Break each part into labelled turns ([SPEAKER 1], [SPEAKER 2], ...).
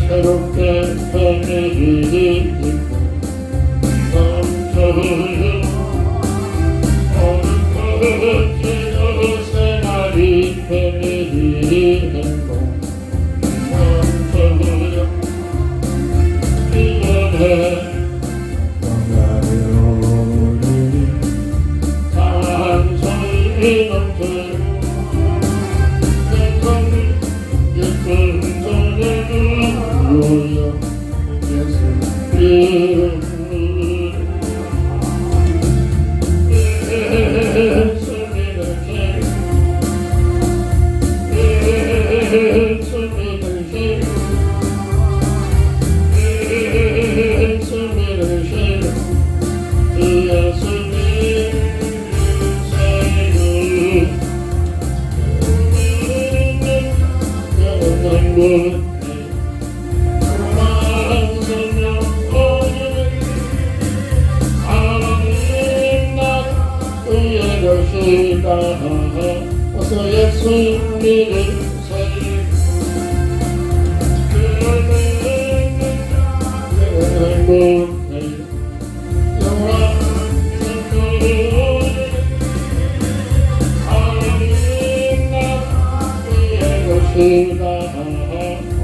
[SPEAKER 1] 새롭게 변해지고 넘쳐요 어느 것으로 생활이 변해지는 것 넘쳐요 이번에 어서 예수 믿으세요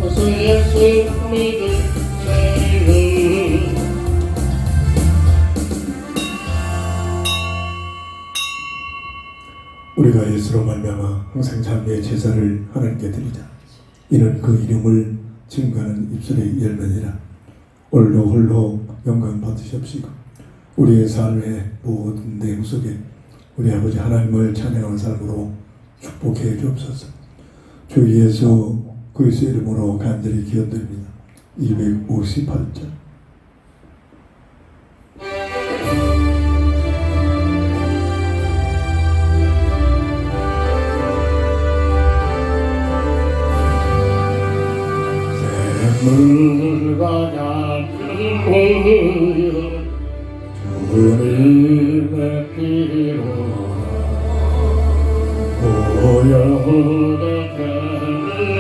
[SPEAKER 1] 어서 예수 믿으세요
[SPEAKER 2] 우리가 예수로 말미암아 항상 장래의 제사를 하나님께 드리자. 이는 그 이름을 증거하는 입술의 열매니라. 오늘도 홀로 영광 받으시옵시고 우리의 삶의 모든 내용 속에 우리 아버지 하나님을 찬양하는 삶으로 축복해 주옵소서. 주 예수 그리스도의 이름으로 간절히 기원드립니다. 258절
[SPEAKER 1] 물과 같은 보혈 주님의 피로 보혈의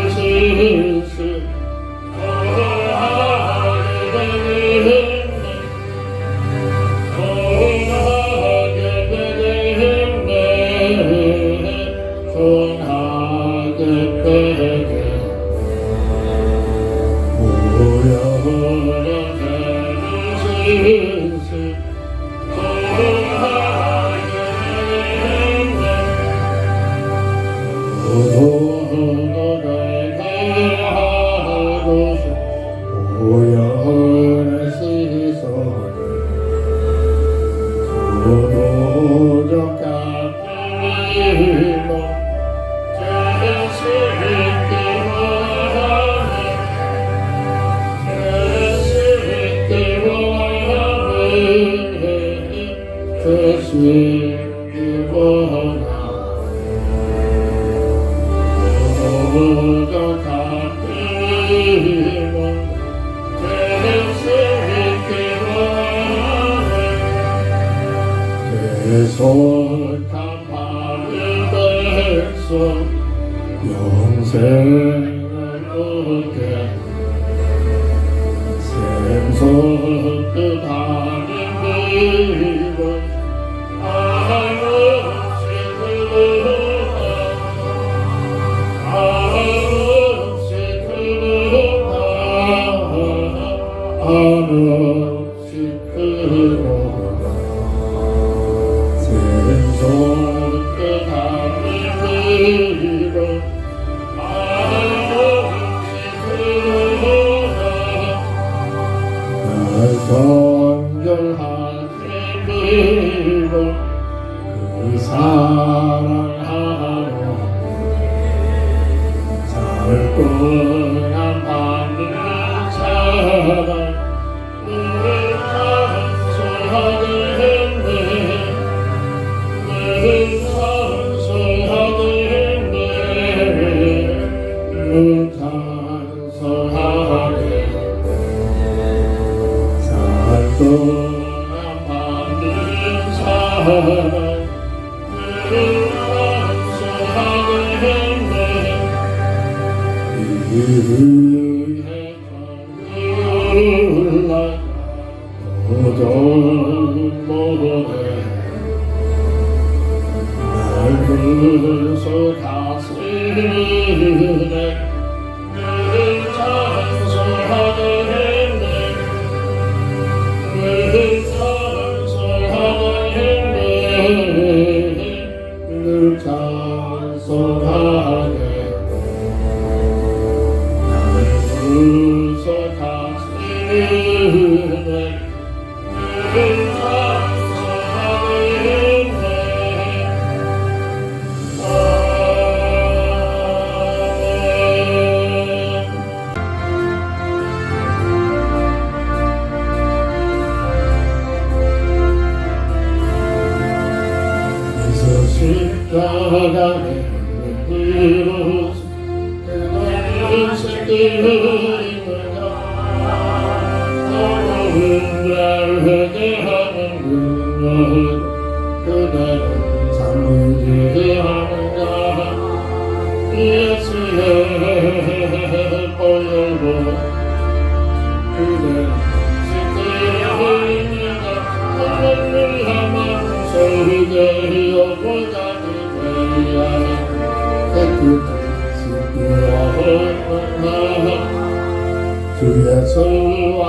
[SPEAKER 1] 대리시스 거하게 되겠네 거하게 되겠네 거하게 되겠네 소탁 받은 백성 영생을 얻게 샘솟듯 하는 믿음 한없이 그르다 한없이 그르다 한없이 그르다 샘솟듯 하는 믿음 한없이 그르다 날 정결하게 믿음 그 사랑하며 살건한 받는 사랑 늘 찬송하네 늘 찬송하네 늘 찬송하네 살건한 받는 사랑 위해 늘 찬송하네 늘 찬송하네 나를 부서 다스리네 늘 찬송하네 십자가의 그릇 그날은 새끼를 어려운 날 회개하는 그날 그날은 삶을 예하는가 예수의 보혈로 그대 새끼를 하나님을 하면 소리되어 보자니 되리하네 주 예수와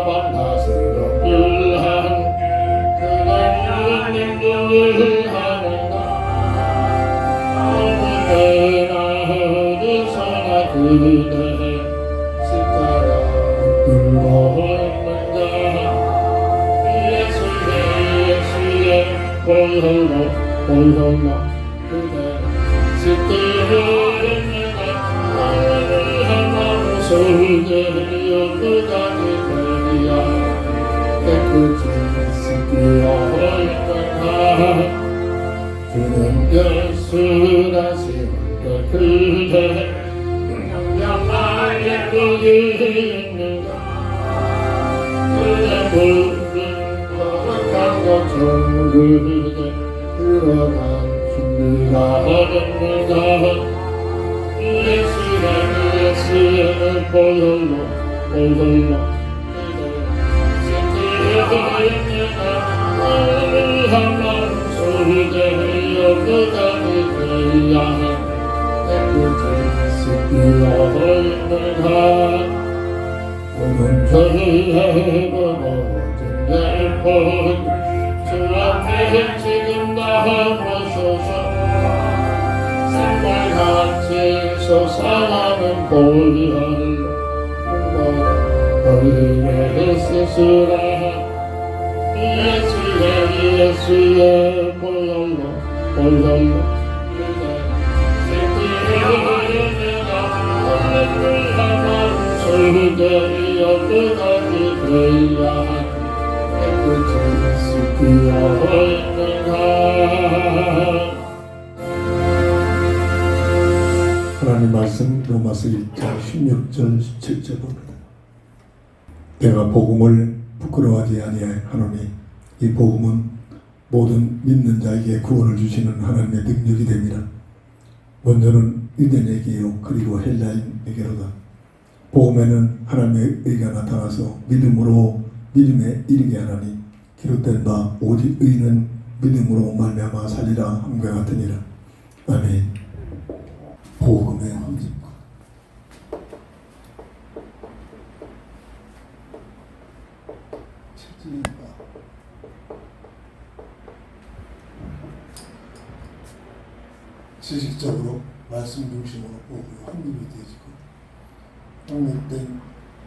[SPEAKER 1] 만나서로 일한 그날은 인정을 하는가 어디나 어디서나 그대 십자가 들고 있는가 예수의 보혈로 그대 십자가를 내가 나를 하나로 소리되어 그다니 되리야 깨끗이 씻기어 있는가 주는 예수 다시 그대 영양하게 거기 있는가 그대 모든 거룩한 것 그대 들어간 준비가 하는가 예수의 보혈로 그대 새끼가 나를 한번 소리되어 그다니 되리야 깨끗이 씻기어 있는가 오늘 저희의 모든 내 주 앞에 지금 나아서서 생발같이 솟아나는 보혈로 너희를 쓰시라 예수의 보혈로 그대 새끼를 내가 하늘을 향한 소리되어 그다니 되리야 깨끗이 씻기어 있는가
[SPEAKER 2] 하나님 말씀 로마서 1장 16절 17절 봅니다. 내가 복음을 부끄러워하지 아니하노니 이 복음은 모든 믿는 자에게 구원을 주시는 하나님의 능력이 됩니다. 먼저는 유대인에게요 그리고 헬라인에게로다. 복음에는 하나님의 의가 나타나서 믿음으로 믿음에 이르게 하나니 기록된 바 오직 의는 믿음으로 말미암아 살리라 함과 같으니라. 아멘. 복음의 헌집과 체질과 지식적으로 말씀 중심으로 복음이 확립이 되어지고 확립된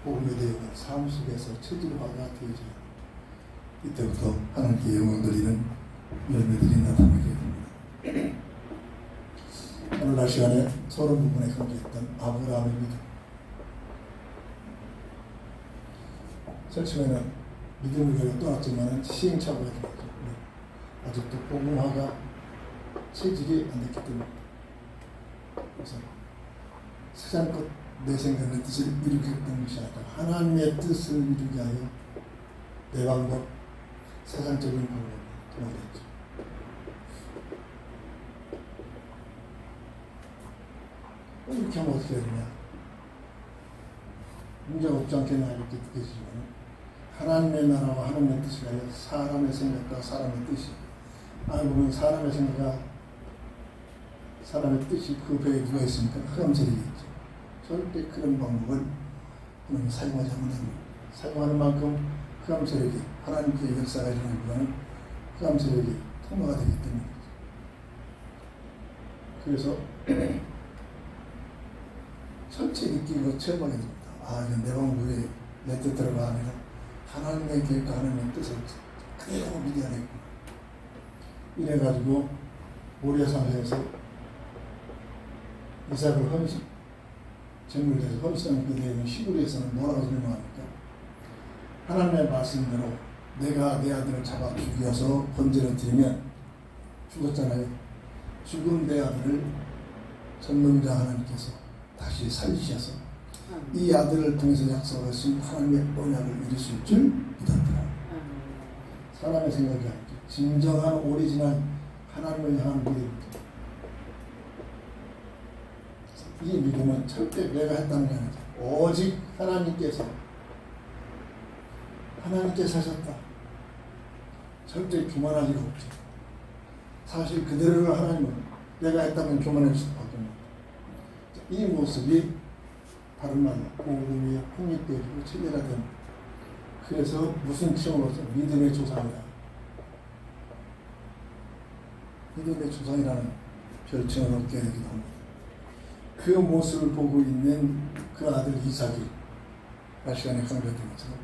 [SPEAKER 2] 복음에 대한 삶 속에서 체질화가 되어져요. 이때부터 하나님께 영광 드리는 열매들이 나타나게 됩니다. 오늘날 시간에 서론 부분에 강조했던 아브라함의 믿음. 처음에는 믿음을 가지고 떠났지만 시행착오가 되죠. 아직도 복음화가 체질이 안 됐기 때문에 그래서 세상 것 내 생각의 뜻을 이루겠다는 것이 아니라 하나님의 뜻을 이루게 하여 내 방법, 세상적인 방법을 도와냈죠. 이렇게 하면 어떻게 되느냐? 문제가 없지 않겠나 이렇게 느껴지지만 하나님의 나라와 하나님의 뜻이 아니라 사람의 생각과 사람의 뜻이 알고 보면 사람의 생각과
[SPEAKER 3] 사람의 뜻이 그 배에 누가 있습니까? 흑암 세력이 있죠. 절대 그런 방법을 하나님 사용하지 않는다는 사용하는 만큼 흑암 세력이 하나님의 역사가 일어나기보다는 흑암 세력이 통과가 되기 때문이죠. 그래서 철저히 느끼고 체험하게 됩니다. 아, 이건 내 방법이 내 뜻대로가 아니라 하나님의 계획과 하나님의 뜻을 그대로 믿어야 되겠구나. 이래가지고 모리아산에서 이삭을 헌신, 정글에서 헌신한 그대의 시골에서는 뭐라고 설명합니까? 하나님의 말씀대로 내가 내 아들을 잡아 죽여서 번제를 드리면 죽었잖아요. 죽은 내 아들을 전능자 하나님께서 다시 살리셔서 이 아들을 통해서 약속하신 하나님의 언약을 이루실 줄 믿었더라. 사람의 생각이 아니죠. 진정한 오리지널 하나님을 향한 믿음입니다. 이 믿음은 절대 내가 했다는 게 아니죠. 오직 하나님께서 하셨다. 절대 교만할 리가 없죠. 사실 그대로를 하나님은 내가 했다면 교만할 수밖에 없는 이 모습이 다른 말로 복음이 확립되고 체계화된 그래서 무슨 체험으로서 믿음의 조상이다. 믿음의 조상이라는 별칭을 얻게 되기도 합니다. 그 모습을 보고 있는 그 아들 이삭이 시간에 강조했던 것처럼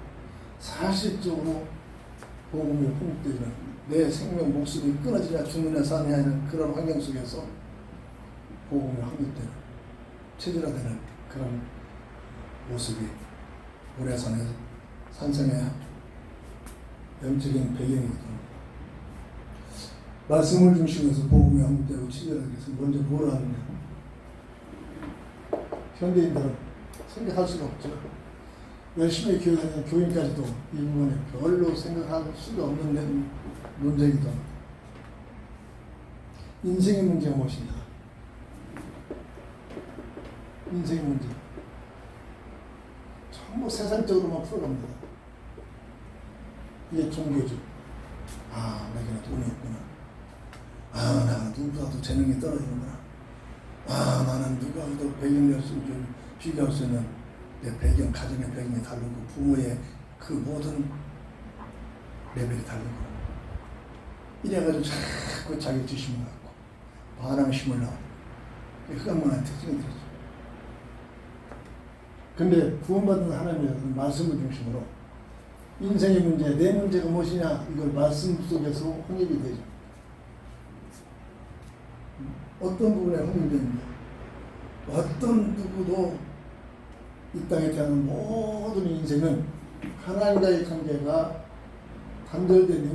[SPEAKER 3] 사실적으로 복음이 확립되는 내 생명 목숨이 끊어지냐 죽느냐 사느냐 하는 그런 환경 속에서 복음이 확립되는 체질화되는 그런 모습이 모리아산의 산성의 영적인 배경이기도 합니다. 말씀을 중심에서 복음이 확립되고 체질화되기 위해서 먼저 뭘 하느냐. 현대인들은 생각할 수가 없죠. 열심히 교육하는 교인까지도 이 부분에 별로 생각할 수가 없는 문제이기도 합니다. 인생의 문제가 무엇이냐? 인생의 문제. 전부 세상적으로만 풀어갑니다. 이게 종교죠. 아, 내게는 돈이 없구나. 아, 나는 누구보다도 재능이 떨어지는구나. 아, 나는 누구하고도 배경을 좀 비교할 수 있는 내 배경, 가정의 배경이 다르고 부모의 그 모든 레벨이 다르고 이래가지고 자꾸 자기 주심을 갖고 반항심을 나오고 흑암문화의 특징이 되죠. 근데 구원받은 하나님의 말씀을 중심으로 인생의 문제, 내 문제가 무엇이냐 이걸 말씀 속에서 확립이 되죠. 어떤 부분에 확립됩니다. 어떤 누구도 이 땅에 태어난 모든 인생은 하나님과의 관계가 단절된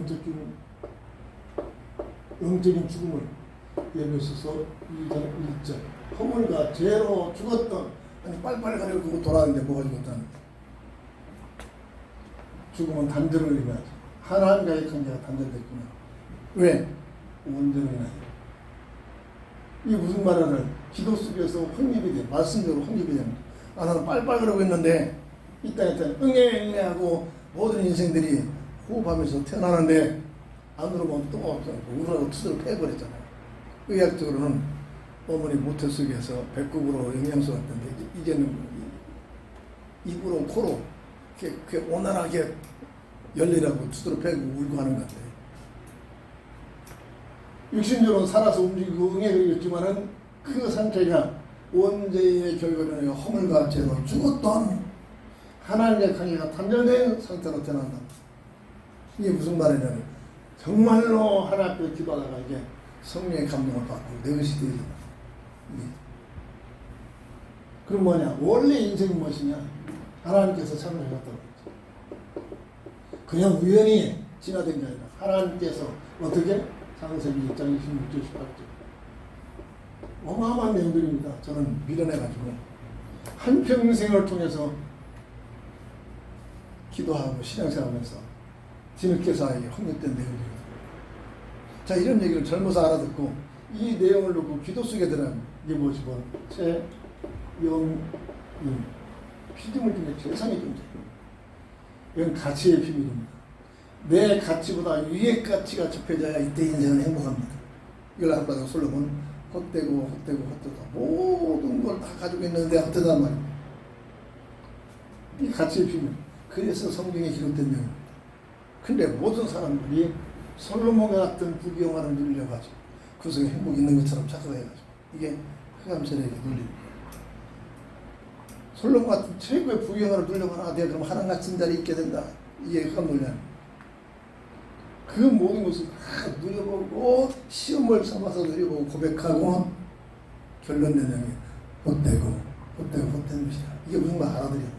[SPEAKER 3] 영적인 죽음을 예를 들어서 1절 허물과 죄로 죽었던 아니 빨빨 가려고 돌아가는데 뭐가 죽었다는 죽음은 단절을 의미하죠. 하나님과의 관계가 단절됐구나. 왜? 온전히 인하여. 이게 무슨 말하는 기도 속에서 확립이 돼. 말씀대로 확립이 됩니다. 아, 나는 빨빨 그러고 있는데 이 땅에 응애 하고 모든 인생들이 호흡하면서 태어나는데 안으로 보면 또 우울하고 투수를 패버렸잖아요. 의학적으로는 어머니 모태 속에서 배꼽으로 영양소가 있던데 이제는 입으로 코로 이렇게 온난하게 열리라고 투수를 패고 울고 하는 건데 육신적으로 살아서 움직이고 응애그리겠지만은 그 상태가 원죄의 결과로 허물과 죄로 죽었던 하나님의 관계가 단절된 상태로 태어난다. 이게 무슨 말이냐면 정말로 하나님 앞에 기도하다가 이게 성령의 감동을 받고 내 것이 되지. 그럼 뭐냐? 원래 인생이 무엇이냐? 하나님께서 창조하셨다고 했죠. 그냥 우연히 진화된 게 아니라 하나님께서 어떻게? 창세기 1장 26절 18절 어마어마한 내용들입니다. 저는 밀어내가지고 한평생을 통해서 기도하고 신앙생활하면서 뒤늦게 사이에 확립된 내용들입니다. 자, 이런 얘기를 젊어서 알아듣고 이 내용을 놓고 기도 속에 들어가면 이게 무엇이 뭐 최영임 피조물 중에 최상의 존재. 이건 가치의 비밀입니다. 내 가치보다 위의 가치가 접해져야 이때 인생은 행복합니다. 이걸 아빠가 솔로몬 헛되고 헛되다 모든 걸 다 가지고 있는데 헛되단 말이에요. 이 가치의 비밀. 그래서 성경에 기록된 내용. 근데 모든 사람들이 솔로몬과 같은 부귀영화를 누리려가지고 그 속에 행복이 있는 것처럼 착각해가지고 이게 흑암세력의 논리입니다. 솔로몬 같은 최고의 부귀영화를 누리려고 하나 내가 그럼 하나님 같은 자리에 있게 된다. 이게 흑암 논리야. 그 모든 것을 다 누려보고 시험을 삼아서 누려보고 고백하고 결론 내는 게 헛되고 헛된 것이다. 이게 무슨 말 알아들여야 합니다.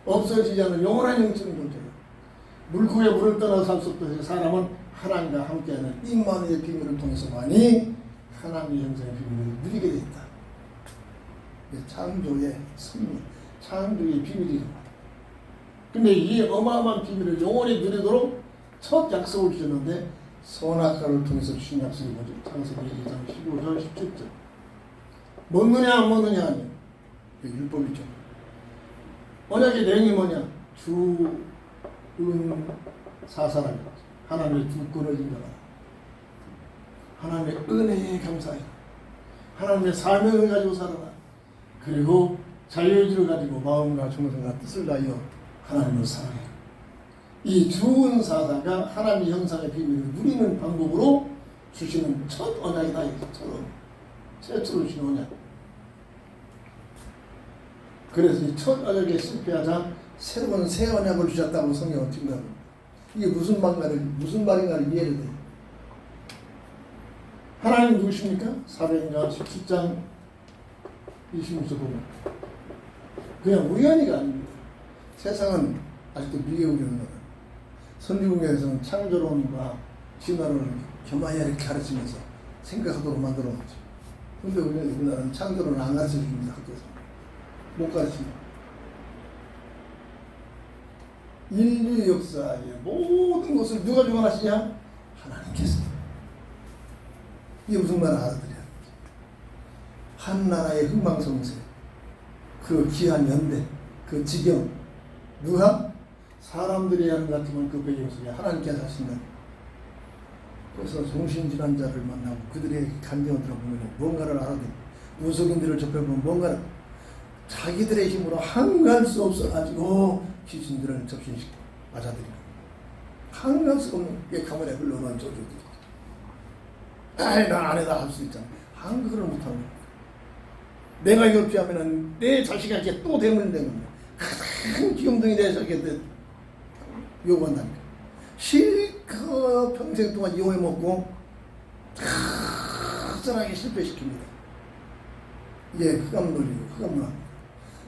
[SPEAKER 3] 없어지지 않는 영원한 영적인 존재예요. 물고기에 물을 떠나 살 수 없듯이 사람은 하나님과 함께하는 임마누엘의 비밀을 통해서만이 하나님의 형상의 비밀을 누리게 되어 있다. 창조의 승리, 창조의 비밀이다. 근데 이 어마어마한 비밀을 영원히 누리도록 첫 약속을 주셨는데 선악과를 통해서 주신 약속이 뭐죠? 창세기 2장 15절 17절. 먹느냐 안 먹느냐 아니에요. 율법이죠. 언약의 내용이 뭐냐? 주, 은, 사사라는 거죠. 하나님의 주권을 인정하라. 하나님의 은혜에 감사해라. 하나님의 사명을 가지고 살아라. 그리고 자유의지를 가지고 마음과 정성과 뜻을 다하여 하나님을 사랑해라. 이 주은 사사가 하나님의 형상의 비밀을 누리는 방법으로 주시는 첫 언약이다. 최초로 주신 언약. 그래서 이 첫 언약에 실패하자 새로운 새 언약을 주셨다고 성경은 증거합니다. 이게 무슨 말인가를 이해를 돼요. 하나님 누구십니까? 사도행전 17장 26절 보면 그냥 우연히가 아닙니다. 세상은 아직도 미개우려는 거다. 선지국에서는 창조론과 진화론을 겸하여 이렇게 가르치면서 생각하도록 만들어 놓죠. 근데 우리나라는 창조론을 안 가르쳐 줍니다. 학교에서. 못 가르칩니다. 인류 역사의 모든 것을 누가 주관하시냐? 하나님께서. 이게 무슨 말을 알아들여야 돼? 한 나라의 흥망성쇠, 그 귀한 연대, 그 지경, 누가? 사람들이 하는 것 같으면 그 배경 속에 하나님께서 하신다. 그래서 정신질환자를 만나고 그들의 감정을 들어보면 뭔가를 알아듣고 무속인들을 접해보면 뭔가를 자기들의 힘으로 한가할 수 없어가지고 귀신들을 접신시키고 맞아들이고 한가할 수 없는 게 가문에 흘러오는 저주들이 난 안에다 할 수 있잖아. 한국을 못하는 거야. 내가 이걸 피하면 내 자식에게 또 대물된 겁니다. 큰 기염둥이 돼서 이렇게 요구한다니까. 실컷 평생 동안 이용해 먹고 가전하게 실패시킵니다. 이게 흑암 논리고 흑암 문화.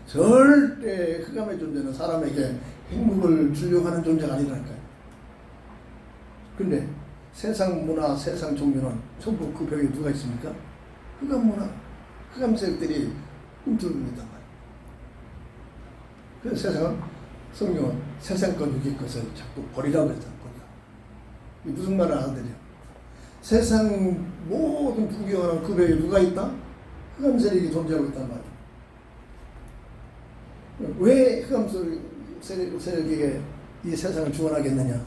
[SPEAKER 3] 절대 흑암의 존재는 사람에게 행복을 주려고 하는 존재가 아니라니까요. 근데 세상 문화, 세상 종교는 전부 그 벽에 누가 있습니까? 흑암 문화, 흑암 세력들이 꿈틀고 있단 말이에요. 그래서 세상은, 성경은 세상 것 유기 것을 자꾸 버리라고 했잖아요. 이 무슨 말을 알아들여? 세상 모든 부귀영화는 그 벽에 누가 있다? 흑암 세력이 존재하고 있단 말이에요. 왜 흑암 세력에게 이 세상을 주관하겠느냐?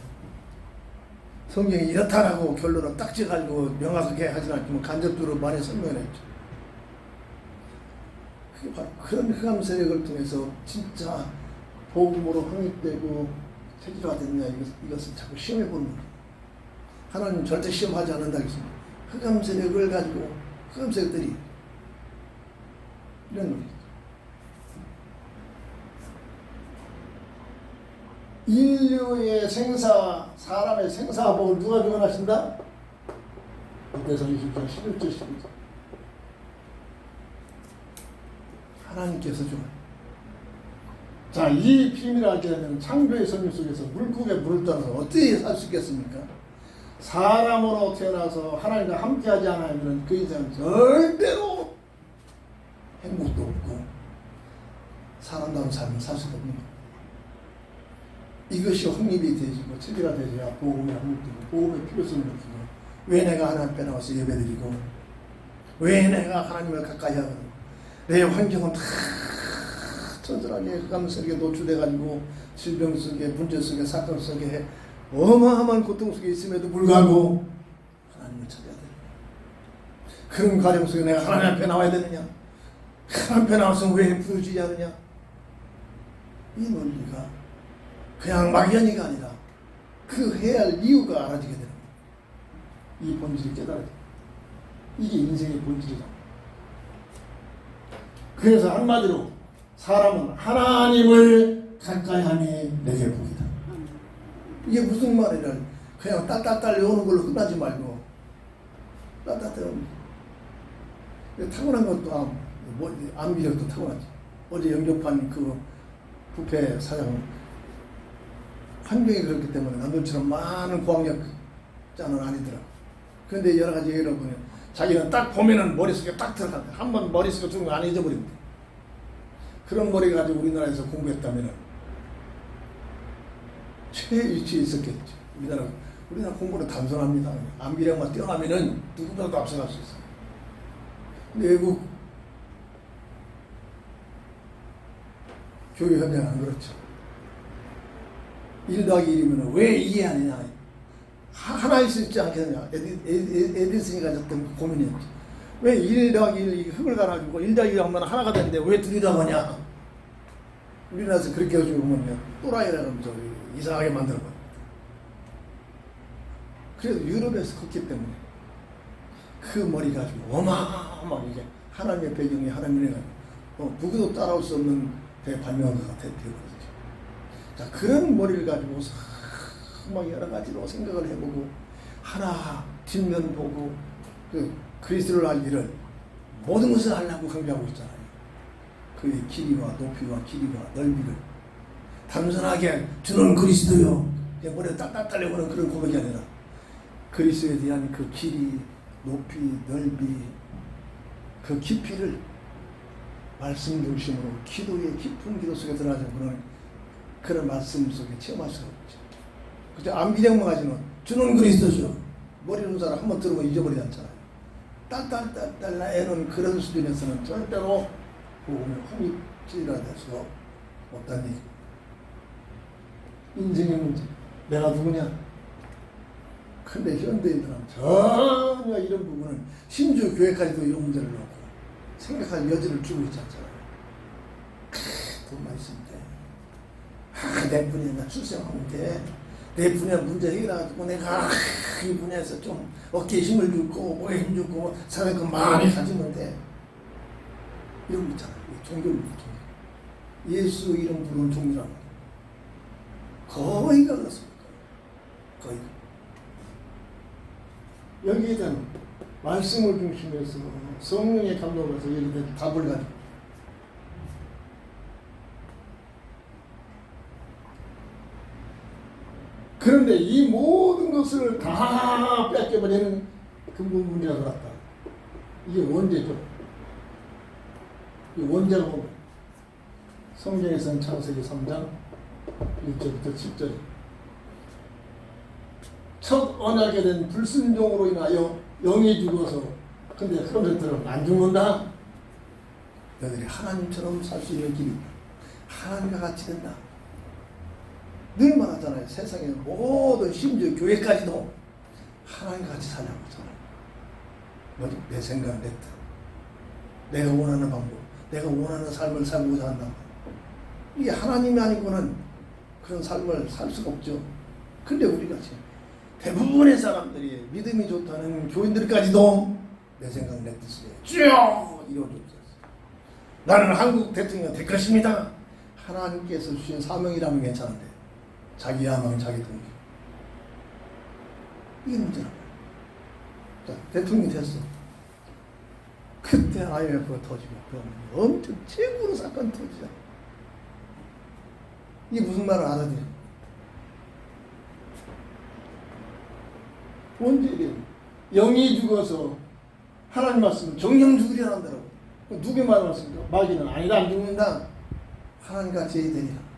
[SPEAKER 3] 성경이 이렇다라고 결론을 딱 지어가지고 명확하게 하진 않지만 간접적으로 많이 설명을 했죠. 그게 바로 그런 흑암 세력을 통해서 진짜 복음으로 확립되고 체질화됐느냐 이것을 자꾸 시험해보는 거예요. 하나님 절대 시험하지 않는다 했습니다. 흑암 세력을 가지고 흑암 세력들이 이런 거예요. 인류의 사람의 생사복을 누가 주관하신다? 그때서 20장 11절 12절 하나님께서 주관. 자, 이 비밀을 알게 되면 창조의 성경 속에서 물고기에 물을 떠나서 어떻게 살 수 있겠습니까? 사람으로 태어나서 하나님과 함께하지 않으면 그 인생은 절대로 행복도 없고 사람다운 삶을 살 수도 없는 거예요. 이것이 확립이 되지고 체계가 되어야 복음이 확립되고 복음의 필요성을 느끼고 왜 내가 하나님 앞에 나와서 예배드리고 왜 내가 하나님을 가까이 하고 내 환경은 다 처절하게 흑암 속에 노출돼가지고 질병 속에 문제 속에 사건 속에 어마어마한 고통 속에 있음에도 불구하고 하나님을 찾아야 돼요. 그런 가정 속에 내가 하나님 앞에 나와야 되느냐? 하나님 앞에 나와서 왜 부르짖지 않느냐? 이 논리가 그냥 막연히가 아니라 그 해야 할 이유가 알아지게 되는 거예요. 이 본질을 깨달아야 돼요. 이게 인생의 본질이다. 그래서 한마디로 사람은 하나님을 가까이 하니 내게 복이다. 이게 무슨 말이냐? 그냥 딸딸딸 외우는 걸로 끝나지 말고 딸딸딸 타고난 것도 암기력도 타고나지. 어제 영접한 그 부패 사장 환경이 그렇기 때문에 남들처럼 많은 고학력자는 아니더라. 그런데 여러 가지 얘기를 보면 자기는 딱 보면은 머릿속에 딱 들어간다. 한번 머릿속에 들어온 거 안 잊어버립니다. 그런 머리 가지고 우리나라에서 공부했다면은 최위치에 있었겠죠. 우리나라 공부는 단순합니다. 암기력만 뛰어나면은 누구보다도 앞서갈 수 있어요. 근데 외국 교육 현장은 안 그렇죠. 1 더하기 1이면 왜 이해 안 하냐. 하나 있을 수 있지 않겠느냐. 에디슨이 가졌던 그 고민이었죠. 왜 1 더하기 1 흙을 갈아주고 1 더하기 1 하면 하나가 되는데 왜 둘이라고 하냐. 우리나라에서 그렇게 해가지고 보면 또라이라고 하면서 이상하게 만들어버립니다. 그래도 유럽에서 컸기 때문에 그 머리 가지고 어마어마하게 하나님의 배경이 하나님의 누구도 따라올 수 없는 대발명가가 되어버렸죠. 자, 그런 머리를 가지고 막 여러 가지로 생각을 해보고 하나 뒷면 보고 그 그리스도를 알기를 모든 것을 알라고 강조하고 있잖아요. 그의 길이와 높이와 길이와 넓이를 단순하게 주는 그리스도요. 그냥 머리에 딱딱 달려오는 그런 고백이 아니라 그리스도에 대한 그 길이, 높이, 넓이, 그 깊이를 말씀 중심으로 기도의 깊은 기도 속에 들어가서 그런 말씀 속에 체험할 수가 없죠. 그죠? 암기력만 가지면 주는 그리스도죠. 머리 놓은 사람 한번 들으면 잊어버리지 않잖아요. 딸딸딸딸 애는 그런 수준에서는 절대로 보면 흥미지가 될 수가 없다는 얘기. 인생의 문제. 내가 누구냐? 근데 현대인들은 전혀 이런 부분은 심지어 교회까지도 이런 문제를 놓고 생각할 여지를 주고 있지 않잖아요. 돈만 있으면 돼. 내 분야에 나 출세하면 돼. 내 분야 문제 해결해가지고 내가 이 분야에서 좀 어깨에 힘을 주고 뭐에 힘 주고 사람이 그 마음이 가지면 돼. 이런 거 있잖아요. 종교입니다. 종교. 예수 이름 부르는 종교라는 거의가 그렇습니다. 거의. 여기에 대한 말씀을 중심해서 성령의 감동을 해서 여기에 대한 답을 가지고 그런데 이 모든 것을 다 뺏겨버리는 근본 문제가 들어왔다. 이게 원죄죠. 이 원죄가 보면 성경에서는 창세기 3장 1절부터 7절 첫 언약에 된 불순종으로 인하여 영이 죽어서 근데 그런 것들은 안 죽는다. 너희들이 하나님처럼 살 수 있는 길이 하나님과 같이 된다. 늘 말하잖아요. 세상의 모든 심지어 교회까지도 하나님과 같이 살려고 하잖아요. 뭐죠? 내 생각, 내 뜻. 내가 원하는 방법, 내가 원하는 삶을 살고자 한다. 이게 하나님이 아니고는 그런 삶을 살 수가 없죠. 근데 우리가 지금 대부분의 사람들이 믿음이 좋다는 교인들까지도 내 생각, 내 뜻을 쭉 이루어졌어요. 나는 한국 대통령 될 것입니다. 하나님께서 주신 사명이라면 괜찮은데 자기 야망, 자기 동기. 이게 문제라고. 자, 대통령이 됐어. 그때 IMF가 터지고 그러면 엄청 최고로 사건 터지자. 이게 무슨 말을 알아들어? 원죄를 영이 죽어서 하나님 말씀은 정령 죽으리라 한다고. 누구의 말을 말씀입니까? 마귀는 아니다, 안 죽는다. 하나님과 제의되리라.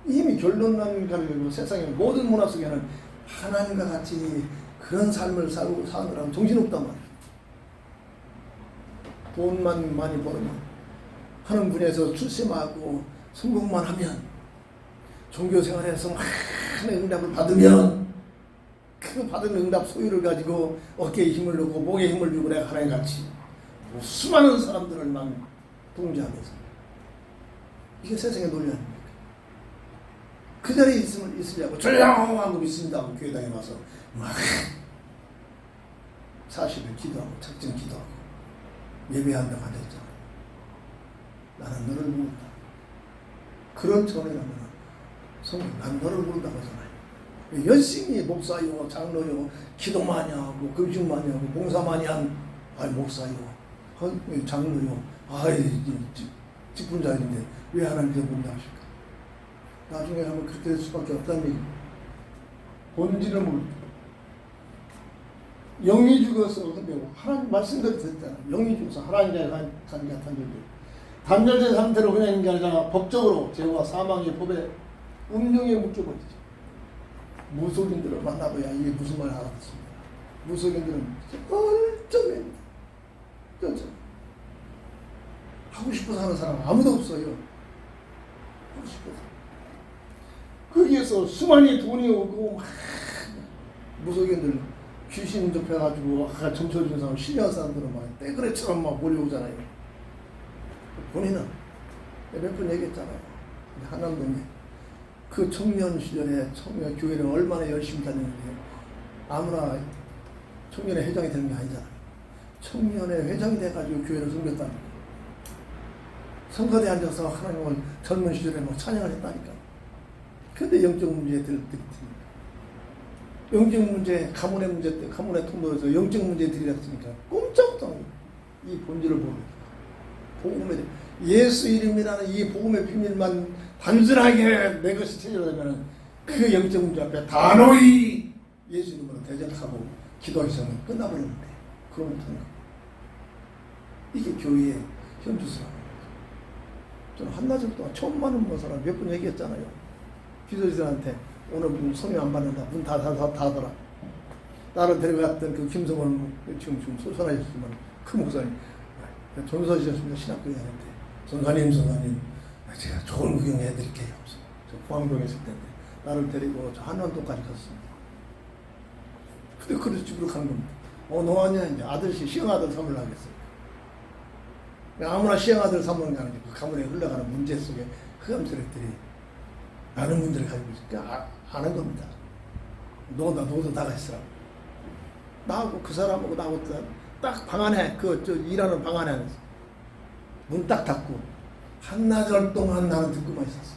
[SPEAKER 3] 이미 결론난 가지고 세상의 모든 문화 속에는 하나님과 같이 그런 삶을 살고 사느라고 정신없단 말이에요. 돈만 많이 벌면 하는 분야에서 출세하고 성공만 하면 종교 생활에서 많은 응답을 받으면 그 받은 응답 소유를 가지고 어깨에 힘을 넣고 목에 힘을 주고 내가 하나님 같이 수많은 사람들을 막 동지하면서 이게 세상의 논리 아닙니까? 그 자리에 있으려고 조용하고 믿습니다 하고 교회당에 와서 막 40일 기도하고 작정 기도하고 예배한다고 앉아있잖아. 나는 너를 모른다. 그런 차원이라면 성령 난 너를 모른다고 하잖아요. 열심히 목사요 장로요 기도 많이 하고 금식 많이 하고 봉사 많이 한 목사요 장로요 직분자인데 왜 하나님께 모른다 하실까? 나중에 하면 그렇게 될 수밖에 없다는 얘기. 본질을 모른다. 영이 죽어서 근데 하나님 말씀대로 됐잖아. 영이 죽어서 하나님과의 관계가 단절된 상태로 그냥 있는 게 아니라 법적으로 죄와 사망의 법에 운명에 묶여버리죠. 무속인들을 만나봐야 이게 무슨 말 알아듣습니다. 무속인들은 얼쩡합니다. 하고 싶어서 하는 사람 아무도 없어요. 하고 싶어서. 거기에서 수많이 돈이 오고 막 무속인들 귀신 접해가지고 아까 점쳐준 사람 신뢰한 사람들은 막 떼그레처럼 막 몰려오잖아요. 본인은 몇 번 얘기했잖아요. 한남동에 그 청년 시절에 청년 교회를 얼마나 열심히 다녔는데 아무나 청년의 회장이 되는 게 아니잖아요. 청년의 회장이 돼가지고 교회를 섬겼다는 거예요. 성가대에 앉아서 하나님을 젊은 시절에 막 찬양을 했다니까. 근데 영적 문제에 들이댔으니까. 영적 문제, 가문의 문제 때, 가문의 통로에서 영적 문제에 들이댔으니까 꼼짝도 이 본질을 모릅니다. 복음의 예수 이름이라는 이 복음의 비밀만 단순하게 내 것이 체질되면 그 영적 문제 앞에 단호히 예수 이름으로 대적하고 기도하시면 끝나버리는데 그러면 못하는 거예요. 이게 교회의 현주소라는 거예요. 저는 한나절 동안 처음 만난 사람 몇 분 얘기했잖아요. 기도지들한테 오늘 문 성령 안 받는다. 문 다 닫아라. 나를 데려갔던 그 김성원 지금 소선하셨지만 그 목사님 전사지셨습니다. 신학교에 하는데 전사님 제가 좋은 구경해 드릴게요. 저 포항동에 있을 때인데 나를 데리고 저 한남동까지 갔습니다. 근데 그래서 집으로 가는 겁니다. 너 아니야 이제 아들씨 시형아들 삼으려 하겠어요. 아무나 시형아들 삼는 게 아니고 그 가문에 흘러가는 문제 속에 흑암세력들이 많은 문제를 가지고 있으니까 아는 겁니다. 너도 나가 있으라고. 나하고 그 사람하고 나하고 딱 방 안에 일하는 방 안에 문 딱 닫고 한나절 동안 나는 듣고만 있었어.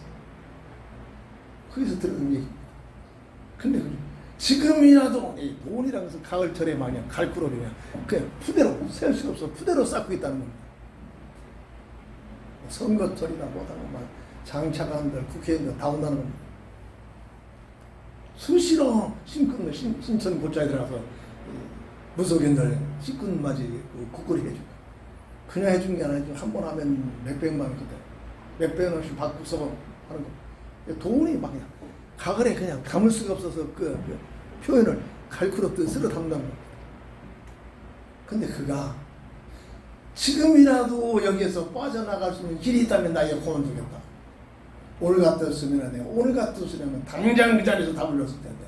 [SPEAKER 3] 거기서 들은 얘기입니다. 근데 지금이라도 이 돈이라는 것은 가을철에 막 그냥 갈구로 그냥 푸대로 셀 수 없어 푸대로 쌓고 있다는 겁니다. 선거철이나 뭐다가 막 장차관들 국회의원들 다 온다는 겁니다. 수시로 신천 고짜에 들어가서 무속인들 식군 맞이 국거리 해주고 그냥 해준 게 아니라 한 번 하면 몇백만 원거든. 몇백 원씩 받고서 하는 거. 돈이 막 그냥 가글에 그냥 담을 수가 없어서 그 표현을 갈구로 뜻으로 담는다는 거야. 근데 그가 지금이라도 여기에서 빠져나갈 수 있는 길이 있다면 나에게 권해주겠다. 오늘 같았으면 내가 오늘 같았으면 당장 그 자리에서 답을 넣었을 텐데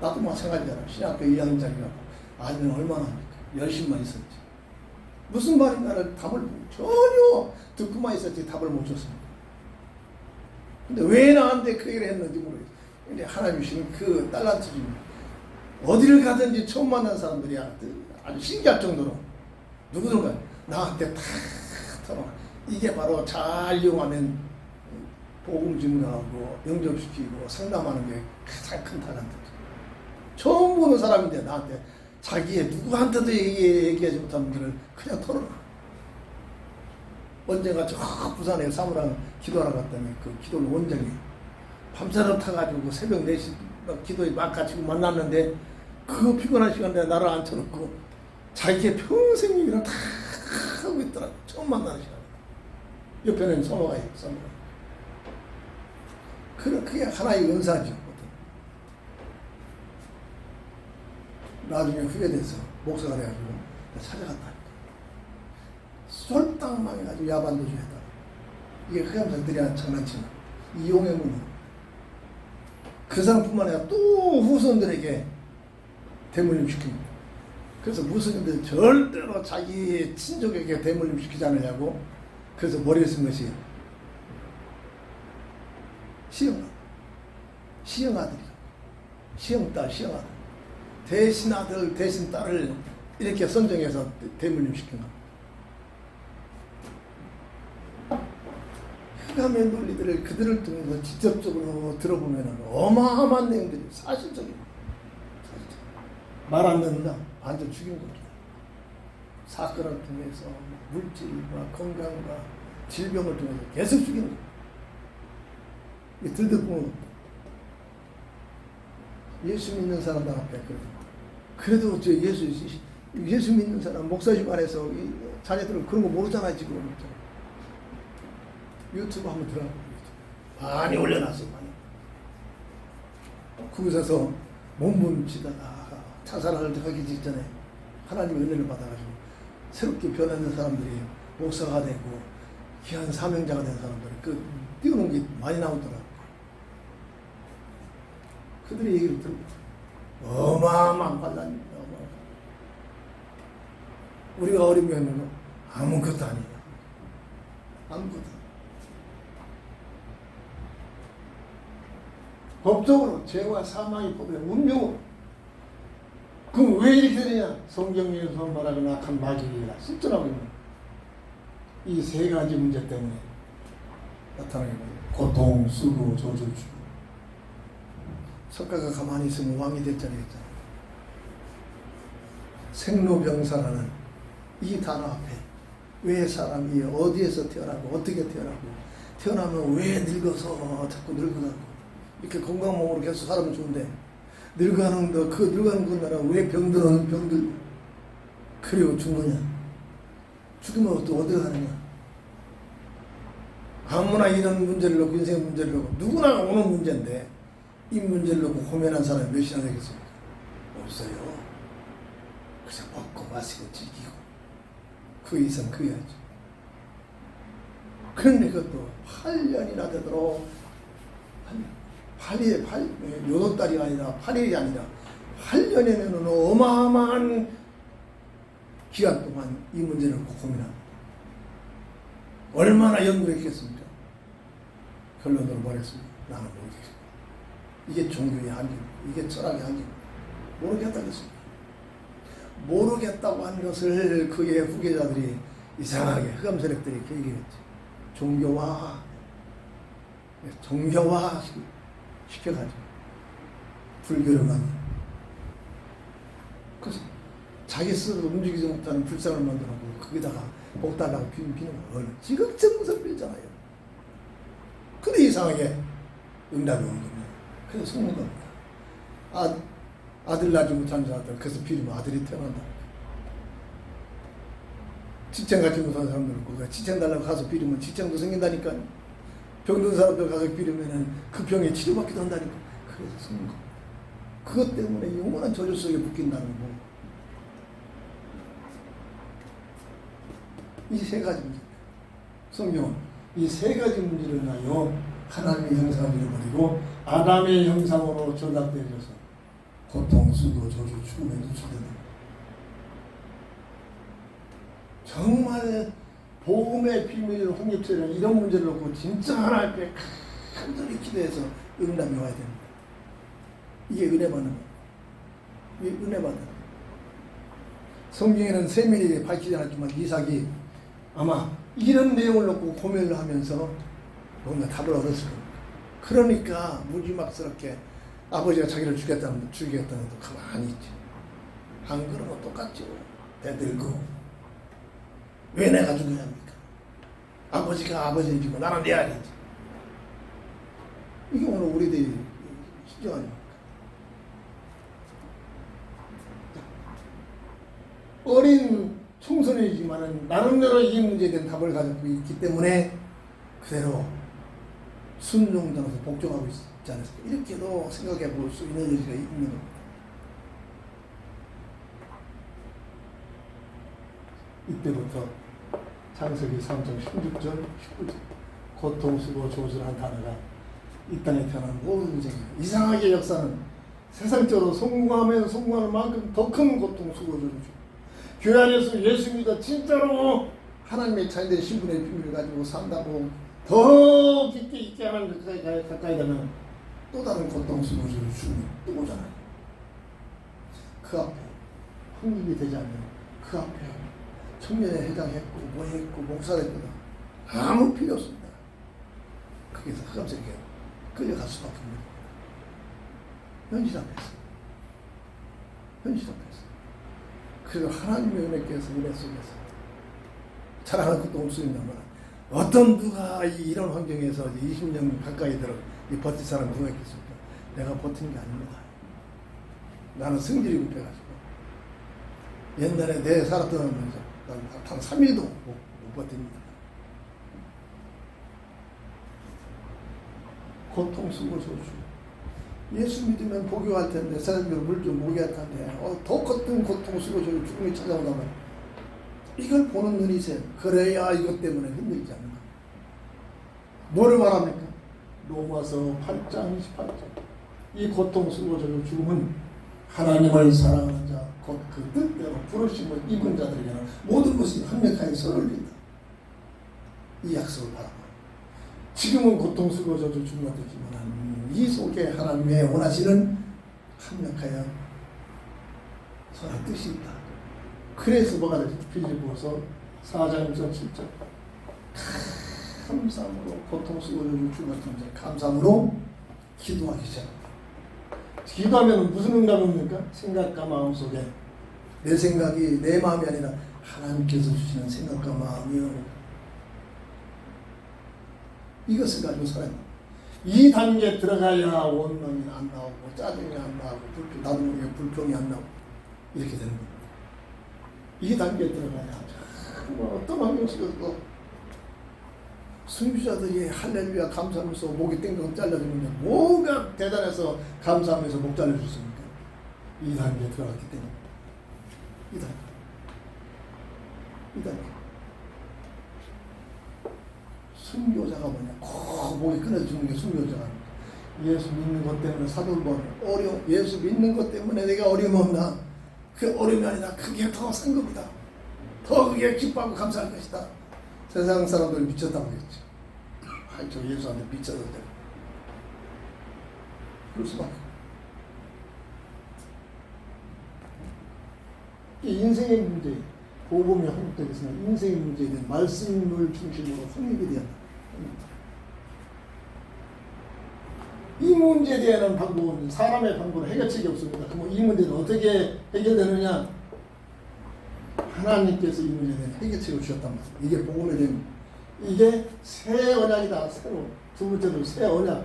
[SPEAKER 3] 나도 마찬가지잖아. 신학교 2학년 자리라고 아니면 얼마나 합니까? 열심히만 있었지. 무슨 말인가를 답을 전혀 듣고만 있었지 답을 못 줬습니다. 근데 왜 나한테 그 얘기를 했는지 모르겠어. 근데 하나님 주신 그 달란트 중에 어디를 가든지 처음 만난 사람들이 아주 신기할 정도로 누구든가 나한테 다 털어. 이게 바로 잘 이용하면 복음 증가하고 영접시키고 상담하는 게 가장 큰 달란트죠. 처음 보는 사람인데 나한테 자기의 누구한테도 얘기하지 못한 분들을 그냥 털어놔. 언젠가 저 부산에 사무랑 기도하러 갔더니 그 기도를 원장이 밤새도록 타가지고 새벽 4시 기도에 막 같이 만났는데 그 피곤한 시간에 나를 앉혀놓고 자기의 평생 일을 다 하고 있더라고. 처음 만나는 시간에. 옆에는 선호가 있고 선호가. 그게 하나의 은사죠. 나중에 후회돼서 목사가 돼가지고 찾아갔다. 솔딱 망해가지고 야반도주 했다. 이게 흑암사들이 장난치는 이용의 문화. 그 사람뿐만 아니라 또 후손들에게 대물림 시킵니다. 그래서 무슬림들 절대로 자기 친족에게 대물림 시키지 않으려고 그래서 머리에 쓴 것이 시형아들이죠. 시형딸, 시형아들. 대신 아들, 대신 딸을 이렇게 선정해서 대물림 시킨 겁니다. 흑암의 논리들을 그들을 통해서 직접적으로 들어보면 어마어마한 내용들이 사실적입니다. 말 안 듣는다. 완전 죽인 겁니다. 사건을 통해서 물질과 건강과 질병을 통해서 계속 죽인 겁니다. 이 들들 예수 믿는 사람들 앞에 그래도 저 예수 믿는 사람 목사님 안에서 이 자녀들은 그런 거 모르잖아요. 지금 유튜브 한번 들어가고 많이 올려놨어요. 많이. 그곳에서 몸부림치다가 자살을 하기 직전에 하나님의 은혜를 받아가지고 새롭게 변하는 사람들이 목사가 되고 귀한 사명자가 된 사람들이 그 띄우는 게 많이 나오더라고요. 그들의 얘기를 들으면 어마어마한 환란입니다. 우리가 어리면 아무것도 아니에요. 아무것도. 법적으로 죄와 사망이 법에 운명으로. 그럼 왜 이렇게 되냐? 성경에서 말하는 악한 마귀가 실존하고 있는 이 세 가지 문제 때문에 나타나게 됩니다.
[SPEAKER 2] 고통, 수고, 저주, 죽음.
[SPEAKER 3] 석가가 가만히 있으면 왕이 될 자리 있잖아. 생로병사라는 이 단어 앞에 왜 사람이 어디에서 태어나고 어떻게 태어나고 태어나면 왜 늙어서 자꾸 늙어가고 이렇게 건강한 몸으로 계속 살면 좋은데 늙어가는 그 나라 왜 병들 그리고 죽느냐? 죽으면 또 어디로 가느냐? 아무나 이런 문제를 놓고 인생 문제를 놓고 누구나 오는 문제인데 이 문제를 놓고 고민한 사람이 몇이나 되겠습니까? 없어요. 그냥 먹고 마시고 즐기고 그 이상 그래야죠. 그런데 그것도 8년이나 되도록 8달이 아니라 8일이 아니라 8년이면 어마어마한 기간 동안 이 문제를 고민합니다. 얼마나 연구했겠습니까? 결론으로 말했습니다. 나는 모르겠습니다. 이게 종교의 한계입니다. 이게 철학의 한계입니다. 모르겠다겠습니다. 모르겠다고 한 것을 그의 후계자들이 이상하게 흑암 세력들이 이렇게 얘기했죠. 종교화 시켜가지고 불교를 만든. 그래서 자기 스스로 움직이지 못하는 불상을 만들어놓고 거기다가 복 달라고 비는 걸 지극정성을 빌잖아요. 근데 이상하게 응답이 오는 겁니다. 그래서 속는 겁니다. 아들 낳지 못한 자들 그래서 비리면 아들이 태어난다. 직장 갖지 못한 사람들 직장 달라고 가서 비리면 직장도 생긴다니까. 병든 사람들 가서 비리면 그 병에 치료받기도 한다니까. 그래서 속는 겁니다. 그것 때문에 영원한 저주 속에 묶인다는 거. 이 세 가지 문제. 성경은 이 세 가지 문제를 인하여 하나님의 형상을 잃어버리고 아담의 형상으로 전락되어져서 고통, 수고, 저주, 죽음에 노출된다. 정말 복음의 비밀을 홍립처럼 이런 문제를 놓고 진짜 하나님께 간절히 기도해서 응답이 와야 됩니다. 이게 은혜 받는 거예요. 이게 은혜 받는 거예요. 성경에는 세밀히 밝히지 않았지만 이삭이 아마 이런 내용을 놓고 고민을 하면서 뭔가 답을 얻었을 겁니다. 그러니까 무지막스럽게 아버지가 자기를 죽이겠다는 것도 가만히 있지. 안 그러면 똑같죠. 대들고 왜 내가 죽어야 합니까? 아버지가 아버지를 죽이고 나는 내 아들이지. 이게 오늘 우리들이 신경 아닙니까? 어린 청소년이지만 나름대로 이 문제에 대한 답을 가지고 있기 때문에 그대로 순종당해서 복종하고 있지 않았을까. 이렇게도 생각해 볼 수 있는 여지가 있는 겁니다. 이때부터 창세기 3장 16절, 19절 고통, 수고, 조주라는 단어가 이 땅에 태어난 모든 인생이에요. 이상하게 역사는 세상적으로 성공하면 성공하는 만큼 더 큰 고통 수고를 주고 교회 안에서 예수 믿어 진짜로 하나님의 자녀된 신분의 비밀을 가지고 산다고 더 깊게 있게 하나님 가까이 되면 또 다른 고통 수고를 주면 또 오잖아요. 그 앞에 확립이 되지 않는 그 앞에 청년회 회장했고 뭐했고 목사했거든 아무 필요 없습니다. 거기서 흑암색에 끌려갈 수밖에 없는 현실 앞에서 현실 앞에서 그리고 하나님의 은혜께서 은혜 속에서 자랑할 것도 없습니다만 어떤 누가 이런 환경에서 20년 가까이 들어 이 버틸 사람 누가 있겠습니까? 내가 버틴 게 아닙니다. 나는 성질이 급해가지고 옛날에 내 살았던 하면서 단 3일도 못 버팁니다. 고통 쓰고 소주 예수 믿으면 복용할 텐데 사람들 물좀 먹여야 할 텐데 더 컸던 고통 쓰고 소주 죽음이 찾아오다면 이걸 보는 눈이 세 그래야 이것 때문에 흔들리지 않는 거야. 뭐를 말합니까? 로마서 8장 28절 이 고통 쓰고 소주 죽음은 하나님을 사랑하는 자 곧 그 뜻대로 부르심을 입은 자들에게는 모든 것이 합력하여 서울린다. 이 약속을 바라봐. 지금은 고통스러워져도 죽는 되지만 이 속에 하나님의 원하시는 합력하여 선한 뜻이 있다. 그래서 뭐가 되지? 빌립보서 4장 7절 감사함으로 고통스러워져도 죽는 자 감사함으로 기도하기 시작합니다. 기도하면 무슨 응답이 옵니까? 생각과 마음 속에 내 생각이 내 마음이 아니라 하나님께서 주시는 생각과 마음이요. 이것을 가지고 살아야 돼. 이 단계에 들어가야 원망이 안 나오고 짜증이 안 나오고 나도 모르게 불평이 안 나오고 이렇게 되는 겁니다. 이 단계에 들어가야 어떤 환경 속에서도 순교자들이 할렐루야 감사하면서 목이 땡땡 잘라주는데 뭐가 대단해서 감사하면서 목 잘라줬습니까? 이 단계에 들어갔기 때문에 이 단계 순교자가 뭐냐 목이 끊어지는 게 순교자가 예수 믿는 것 때문에 사도벌 예수 믿는 것 때문에 내가 어려움 없나 그 어려움이 아니라 그게 더 싼 겁니다. 더 그게 기뻐하고 감사할 것이다. 세상 사람들 미쳤다고 했지. 저 예수한테 미쳐서 그래. 그럴 수밖에. 이 인생의 문제, 복음이 한국되겠으나 인생의 문제에 대한 말씀을 중심으로 확립이 되었다. 이 문제에 대한 방법은 사람의 방법으로 해결책이 없습니다. 그럼 이 문제는 어떻게 해결되느냐? 하나님께서 이 문제에 대한 해결책을 주셨단 말이에요. 이게 복음에 대한 이게 새 언약이다. 새로 두 번째로 새 언약.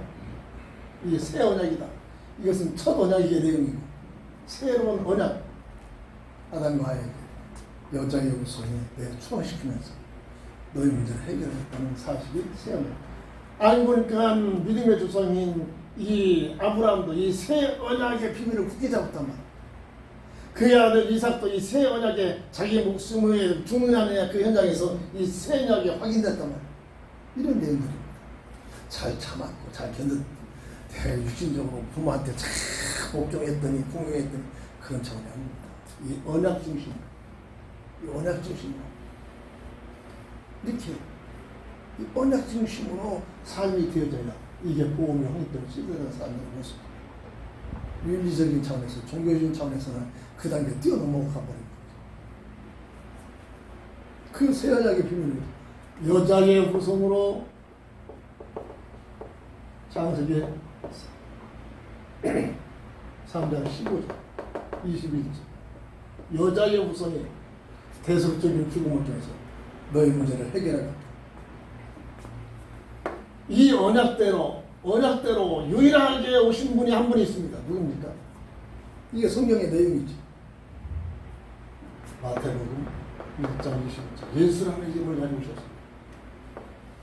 [SPEAKER 3] 이게 새 언약이다. 이것은 첫 언약의 내용이고 새로운 언약. 아담과의 여자의 후손이 내가 추앙시키면서 너희 문제를 해결했다는 사실이 새 언약. 알고 보니까 믿음의 조상인 이 아브라함도 이 새 언약의 비밀을 굳게 잡았단 말이야. 그의 아들 이삭도 이 새 언약에 자기 목숨을 주느냐느냐 그 현장에서 이 새 언약이 확인됐단 말이야. 이런 내용들입니다. 잘 참았고 잘 견뎠고 육신적으로 부모한테 잘 복종했더니 공경했더니 그런 차원이 아닙니다. 이 언약 중심, 이 언약 중심으로 이렇게 이 언약 중심으로 삶이 되어져야 이게 보험이 확립되고 시대라는 사람들의 모습. 윤리적인 차원에서 종교적인 차원에서는 그 단계 뛰어넘어가 버린 거죠. 그 새 언약의 비밀은 여자의 후손으로 창세기 3장 15절 21절 여자의 후손이 대속적인 죽음을 통해서 너희 문제를 해결하겠다. 이 언약대로 유일하게 오신 분이 한 분이 있습니다. 누굽니까? 이게 성경의 내용이지. 마태복음 1장 25절 예수라는 이름을 가지고 오셨습니다.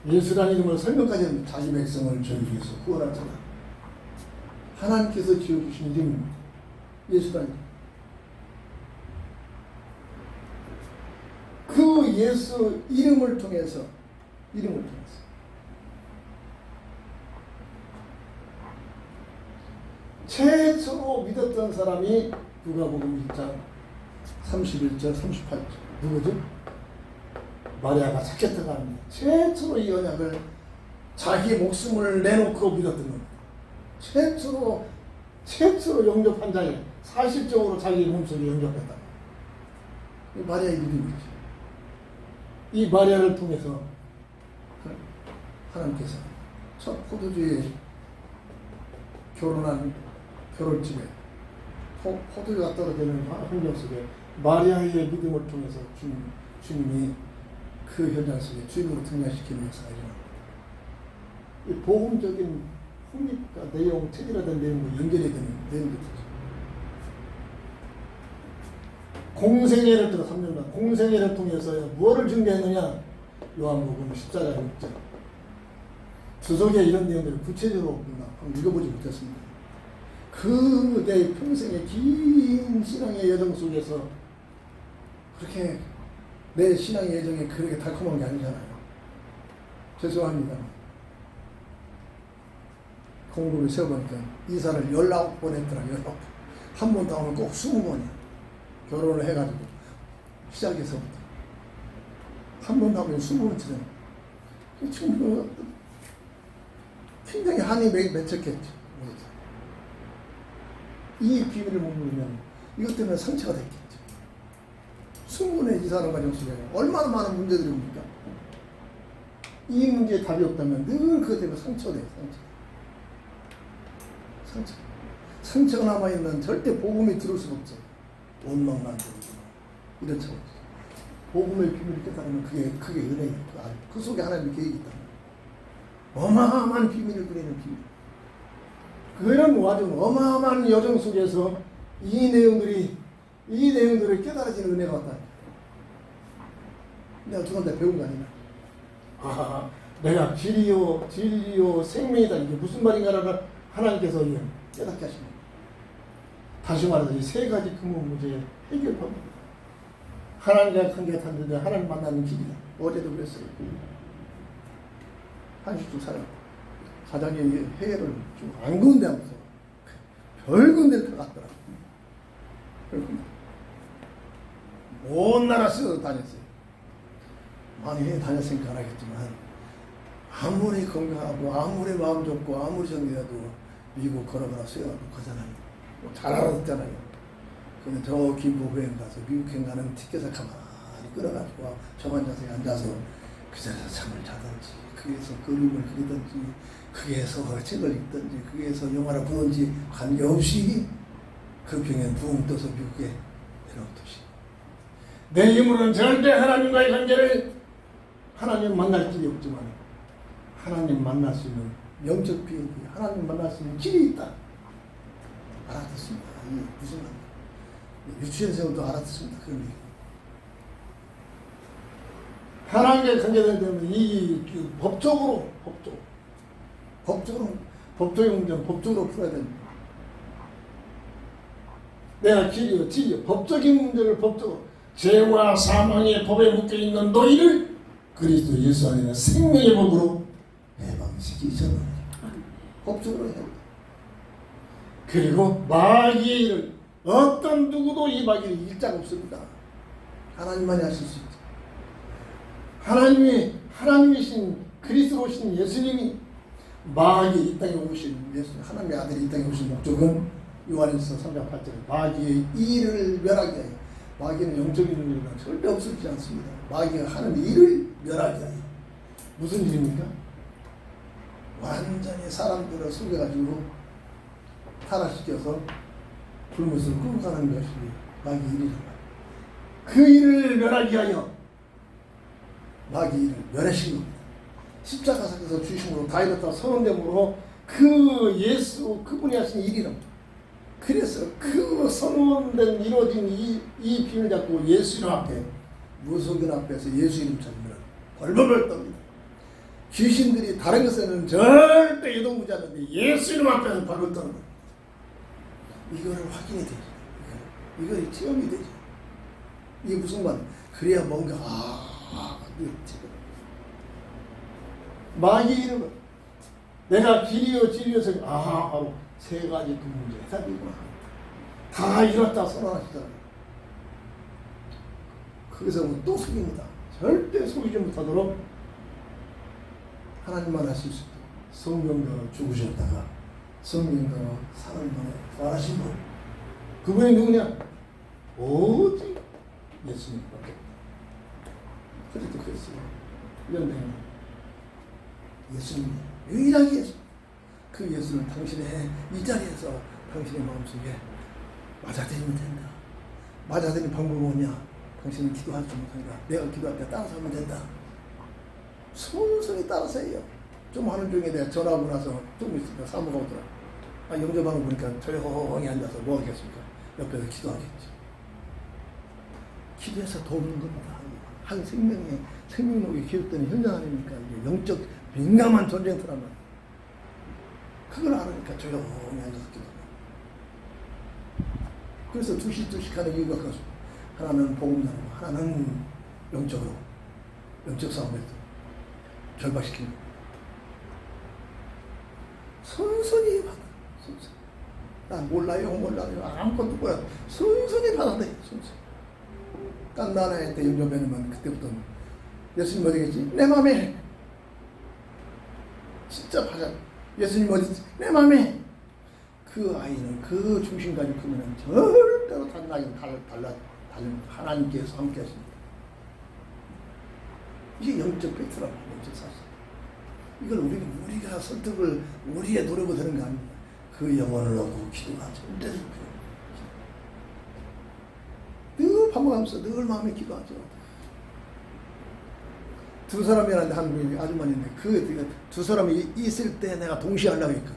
[SPEAKER 3] 예수라는 이름을 설명까지 합니다. 자기 백성을 저희 위해서 구원하잖아. 하나님께서 지어주신 이름입니다. 예수라는 이름. 그 예수 이름을 통해서 최초로 믿었던 사람이 누가복음 1장 31절 38절 누구죠? 마리아가 자켓트가 합니다. 최초로 이 언약을 자기 목숨을 내놓고 믿었던 겁니다. 최초로 영접한 자에 사실적으로 자기 몸속에 영접했다. 이 마리아의 믿음이죠. 이 마리아를 통해서 하나님께서 첫 포도주에 결혼한 결혼집에 포도주가 떨어지는 환경 속에 마리아의 믿음을 통해서 주님이 그 현장 속에 주님으로 등장시키는 역사가 일어납니다. 이 복음적인 훈립과 내용, 체질화된 내용과 연결이 되는 내용들이죠. 공생애를 통해 3년간 공생애를 통해서 무엇을 증거했느냐? 요한복음 14장 6절 주석에 이런 내용들을 구체적으로 한번 읽어보지 못했습니다. 그 내 평생의 긴 신앙의 여정 속에서 그렇게 내 신앙의 여정이 그렇게 달콤한 게 아니잖아요. 죄송합니다. 공부를 세워보니까 이사를 19번 했더라. 19번. 한 번 더 하면 꼭 20번이야. 결혼을 해가지고 시작해서부터 한 번 더 하면 20번째잖아. 지금 굉장히 한이 맺혔겠죠. 이 비밀을 못 누리면 이것 때문에 상처가 됐겠죠. 20번의 이사를 과정 속에 얼마나 많은 문제들이 옵니까? 이 문제에 답이 없다면 늘 그것 때문에 상처돼요. 상처가 남아있는 절대 복음이 들을 수가 없어요. 원망만 들고 이런 차원. 복음의 비밀을 깨달으면 그게 은혜예요. 그 속에 하나님의 계획이 있다. 어마어마한 비밀을 그리는 비밀. 그런 와중 어마어마한 여정 속에서 이 내용들이 깨달아지는 은혜가 왔다. 내가 두 번째 배운 거 아니냐? 아, 내가 진리요 생명이다. 이게 무슨 말인가를 하나님께서 깨닫게 하십니다. 다시 말해서 이 세 가지 근본 문제의 해결법입니다. 하나님과 관계가 닿는데 하나님 만나는 길이다. 어제도 그랬어요. 한식주 사람 사장님이 해외를 좀 안 그런 데 하면서 별건 데를 다 갔더라고요. 온 나라 쓰고 다녔어요. 많이 해외 다녔으니까 알겠지만 아무리 건강하고 아무리 마음 좋고 아무리 정리해도 미국 걸어가라 수영하고 가잖아요. 잘 알아듣잖아요. 근데 저 김포구에 가서 미국행 가는 티켓을 가만히 끌어가지고 저만 자세히 앉아서 그 자리에서 잠을 자든지 거기에서 그림을 그리든지 거기에서 책을 읽든지 거기에서 영화를 보든지 관계없이 그 병에 붕 떠서 미국에 내려오듯이 내 힘으로는 절대 하나님과의 관계를 하나님 만날 길이 없지만 하나님 만날 수 있는 영적 비행기 하나님 만날 수 있는 길이 있다. 알아듣습니다. 이게 무슨 말이에요? 유치원생도 알아듣습니다. 그런 얘기. 하나님과 관계되기 때문에 이 법적인 문제는 법적으로 풀어야 됩니다. 내가 길이요, 진리요, 법적인 문제를 법적으로 죄와 사망의 법에 묶여있는 너희를 그리스도 예수 안에는 생명의 법으로 해방시키셨느니라. 법적으로 해야 됩니다. 그리고 마귀의 일을 어떤 누구도 이 마귀를 일자가 없습니다. 하나님만이 하실 수 있죠. 하나님이신 그리스도신 예수님이 마귀 이 땅에 오신 예수님 하나님의 아들이 이 땅에 오신 목적은 요한일서 3장 8절에 마귀의 일을 멸하게 하여 마귀는 영적인 일이나 절대 없어지지 않습니다. 마귀가 하는 일을 멸하게 하여 무슨 일입니까? 완전히 사람들을 속여가지고 타락시켜서 불못을 끌고 가는 것이 마귀 일이란 말이에요. 그 일을 멸하게 하여 마귀 일을 멸하신 겁니다. 십자가 사에서 주심으로 다 이뤘다 선언됨으로 그 예수 그분이 하신 일이랍니다. 그래서 그 선언된 이루어진 이 비밀 잡고 예수 이름 앞에 무속인 앞에서 예수 이름 찾으면 벌벌벌 떱니다. 귀신들이 다른 것에는 절대 유동무지 않는데 예수 이름 앞에서 벌벌 떠는 겁니다. 이거를 확인이 되죠. 이걸 체험이 되죠. 이게 무슨 말? 그래야 뭔가 마귀 이름은 내가 길이요 진리여서 바로 세 가지 그 문제 해답이구나. 다 이뤘다 선언하시잖아요. 거기서 또 속입니다. 절대 속이지 못하도록 하나님만 하실 수 있도록 성경대로 죽으셨다가 성경대로 사는 분에 부활하신 분. 그분이 누구냐? 오직 예수님밖에 없다. 그래도 그랬어요. 연맹은 예수님, 유일하게 예수. 그 예수를 당신의 이 자리에서 당신의 마음속에 맞아들이면 된다. 맞아들이는 방법은 뭐냐? 당신은 기도하지 못하니까 내가 기도할 때 따라서 하면 된다. 순순히 따라서 해요. 좀 하는 중에 내가 전화하고 나서 좀 있으니까 사모가 오더라. 영접하는 거 보니까 조용히 앉아서 뭐 하겠습니까? 옆에서 기도하겠지. 기도해서 돕는 겁니다. 한 생명의 생명력이 기울더니 현장 아닙니까? 영적 민감한 전쟁터란 말이야. 그걸 알으니까 조용히 앉아서 기도해요. 그래서 두씩 하는 이유가 그것입니다. 하나는 복음 나누고 하나는 영적으로 영적 싸움에서 결박시키는 거예요. 순순히 받아. 순순히. 난 몰라요 아무것도 몰라요. 순순히 받아들여. 순순히. 딱 나라에 때 영접해놓으면 그때부터 예수님 어디겠지? 내 맘에. 진짜 받아. 예수님 어디지? 내 맘에. 그 아이는 그 중심까지 크면 절대로 달라 하나님께서 함께 하십니다. 이게 영적 팩트라고 영적 사실. 이걸 우리가 설득을 우리의 노력으로 되는 게 아닙니다. 그 영혼을 얻고 기도가 절대로 늘 반복하면서 늘 마음에 기도하죠. 두 사람이라는데 한 아주머니인데 그 두 사람이 있을 때 내가 동시에 하려고 했거든.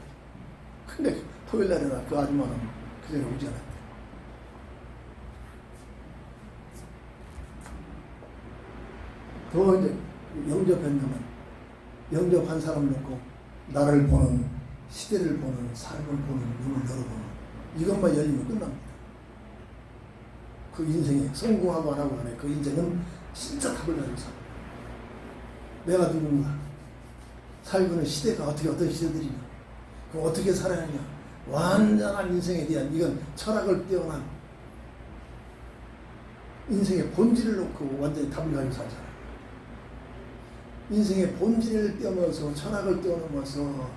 [SPEAKER 3] 근데 토요일 날에나 그 아줌마는 그 자리에 오지 않았대. 더 이제 영접했냐면 영접한 사람 놓고 나를 보는 시대를 보는 삶을 보는 눈을 열어보는 이것만 열리면 끝납니다. 그 인생에 성공하고 안 하고 간에 그 인생은 진짜 답을 가지고 살아. 내가 누군가 살고 있는 시대가 어떤 시대들이냐 그 어떻게 살아야 하냐 완전한 인생에 대한 이건 철학을 뛰어난 인생의 본질을 놓고 완전히 답을 가지고 살잖아요. 인생의 본질을 뛰어넘어서 철학을 뛰어넘어서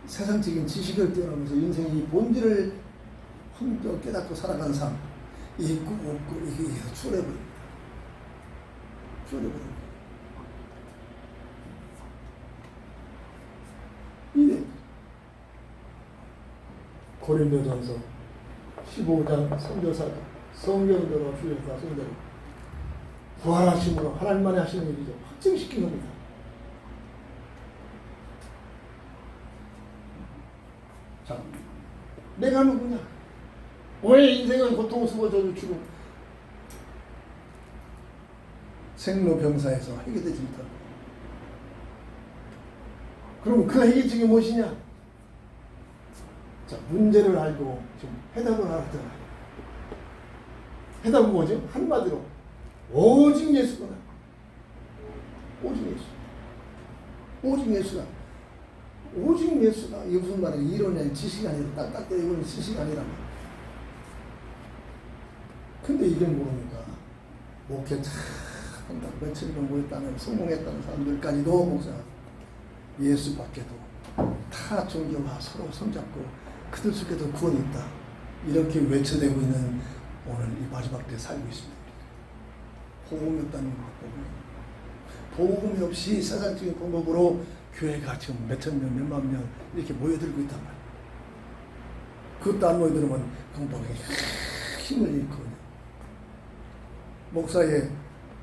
[SPEAKER 3] 세상적인 지식을 뛰어넘어서 인생의 본질을 훔쳐 깨닫고 살아가는 삶 있고 없고 이게 추월해버립니다. 추월해버립니다. 이래 고린도전서 15장 3절 성경대로 주여사 성대로 부활하심으로 하나님만이 하시는 일이죠. 확증시킨 겁니다. 자, 내가 누구냐? 왜 인생은 고통스러워져도 죽음? 생로병사에서 해결되지 못하고. 그럼 그 해결책이 무엇이냐? 자, 문제를 알고 지금 해답을 알았잖아요. 해답은 뭐죠? 한마디로 오직 예수구나. 오직 예수. 오직 예수가. 오직 예수가. 이게 무슨 말이에요? 이론이 지식이 아니라 딱 이건 지식이 아니란 말이에요. 근데 이걸 모르니까 목회 참 한다고 며칠이면 모였다는 성공했다는 사람들까지도 목사 예수밖에도 다 존경하 서로 손잡고 그들 속에도 구원이 있다. 이렇게 외쳐대고 있는 오늘 이 마지막 때 살고 있습니다. 복음이 없다는 것. 복음이 없이 세상적인 방법으로 교회가 지금 몇천 명, 몇만 명 이렇게 모여들고 있단 말이에요. 그것도 안 모여들으면 방법에 힘을 잃고 목사의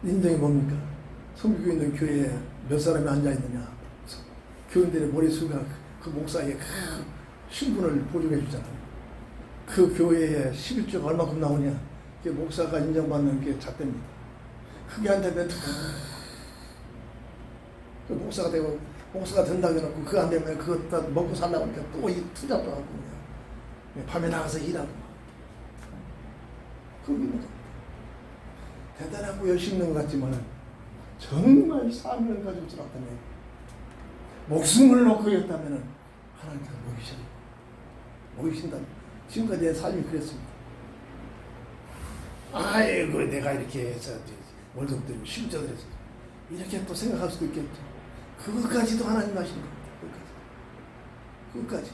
[SPEAKER 3] 인정이 뭡니까? 섬기고 있는 교회에 몇 사람이 앉아있느냐. 교인들의 머리수가 그 목사의 그 신분을 보증해 주잖아요. 그 교회에 11조가 얼마큼 나오냐. 그게 목사가 인정받는 게 잣대입니다. 그게 안 되면 그 목사가 되고 목사가 된다고 해놓고 그거 안 되면 그거 먹고 살라고 하니까 또 이 투잡도 하고 그냥 밤에 나가서 일하고 그게 뭐죠? 대단하고 열심히 있는 것 같지만 정말 삶을 가지고 살았다면 목숨을 놓고 했다면 하나님께서 먹이셔요. 모이신다. 지금까지 내 삶이 그랬습니다. 아이고 내가 이렇게 해서 월급 드리고 심자 드려서 이렇게 또 생각할 수도 있겠죠. 그것까지도 하나님 하시는 겁니다. 그것까지.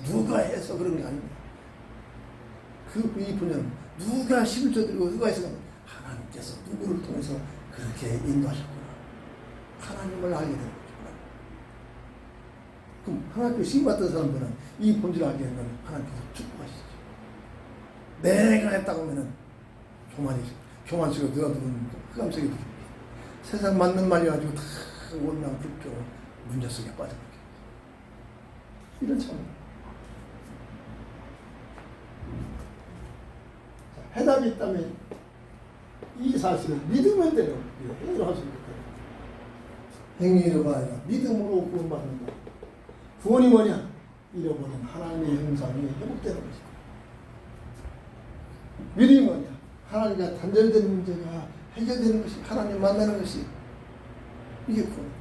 [SPEAKER 3] 누가 해서 그런 게 아닙니다. 이 분야는 누가 11조 드리고 누가 해서 하나님께서 누구를 통해서 그렇게 인도하셨구나. 하나님을 알게 되는 거죠. 그럼 하나님께 신받던 사람들은 이 본질을 알게 되면 하나님께서 축복하시죠. 내가 했다고 하면은 교만식으로 누가 들은 흑암속에 들습니다. 세상 맞는 말이 가지고 다 원망 불평 문제 속에 빠져버리게. 이런 참. 해답이 있다면 이 사실을 믿으면 돼요. 행위로 할 수 있겠다. 행위로가 아니라 믿음으로 구원받는다. 구원이 뭐냐? 잃어버린 하나님의 형상이 회복되는 것이다. 믿음이 뭐냐? 하나님과 단절되는 문제가 해결되는 것이, 하나님 만나는 것이, 이게 구원.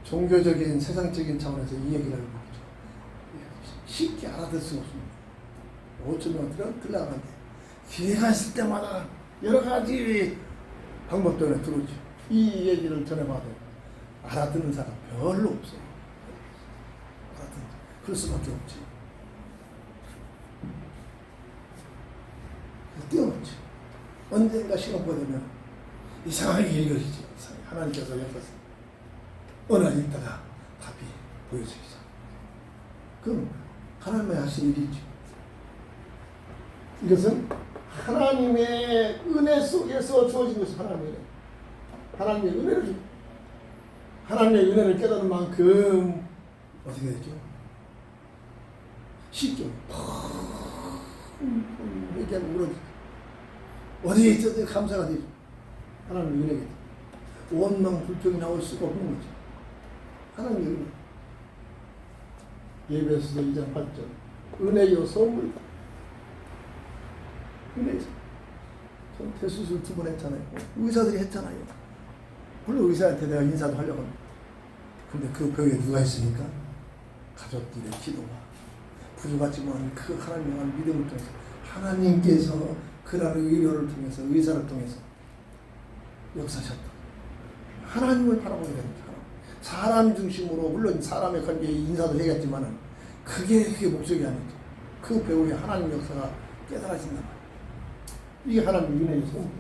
[SPEAKER 3] 종교적인 세상적인 차원에서 이 얘기를 하는 거죠. 쉽게 알아들 수 없습니다. 5천 명 들어가는데 기회가 있을 때마다 여러 가지 방법 때문에 들어오죠. 이 얘기를 전해봐도 알아듣는 사람 별로 없어요. 그럴 수밖에 없지. 띄워놓지. 언젠가 시간보다 되면 이상하게 읽어지지. 하나님께서 옆에서 어느 날 있다가 답이 보여지죠. 그럼 하나님의 하신 일이죠. 이것은 하나님의 은혜 속에서 주어진 것이 하나님의 은혜. 하나님의 은혜를 줍니다. 하나님의 은혜를 깨달은 만큼 어떻게 되죠? 쉽게 이렇게 울어지죠. 어디에 있어도 감사가 되죠. 하나님의 은혜가 원망 불평이 나올 수가 없는 거죠. 하나님의 은혜. 예배소서 2장 8절 은혜요 선물. 은혜죠. 전 대수술 2번 했잖아요. 의사들이 했잖아요. 물론 의사한테 내가 인사도 하려고 합니다. 근데 그 벽에 누가 있습니까? 가족들의 기도가 부족하지만 그 하나님을 향한 믿음을 통해서 하나님께서 그날 의료를 통해서 의사를 통해서 역사하셨다. 하나님을 바라보게 됩니다. 사람 중심으로 물론 사람의 관계에 인사도 해야겠지만은 그게 목적이 아니죠. 그 배우의 하나님 역사가 깨달아진단 말이에요. 이게 하나님의 은혜의 성품.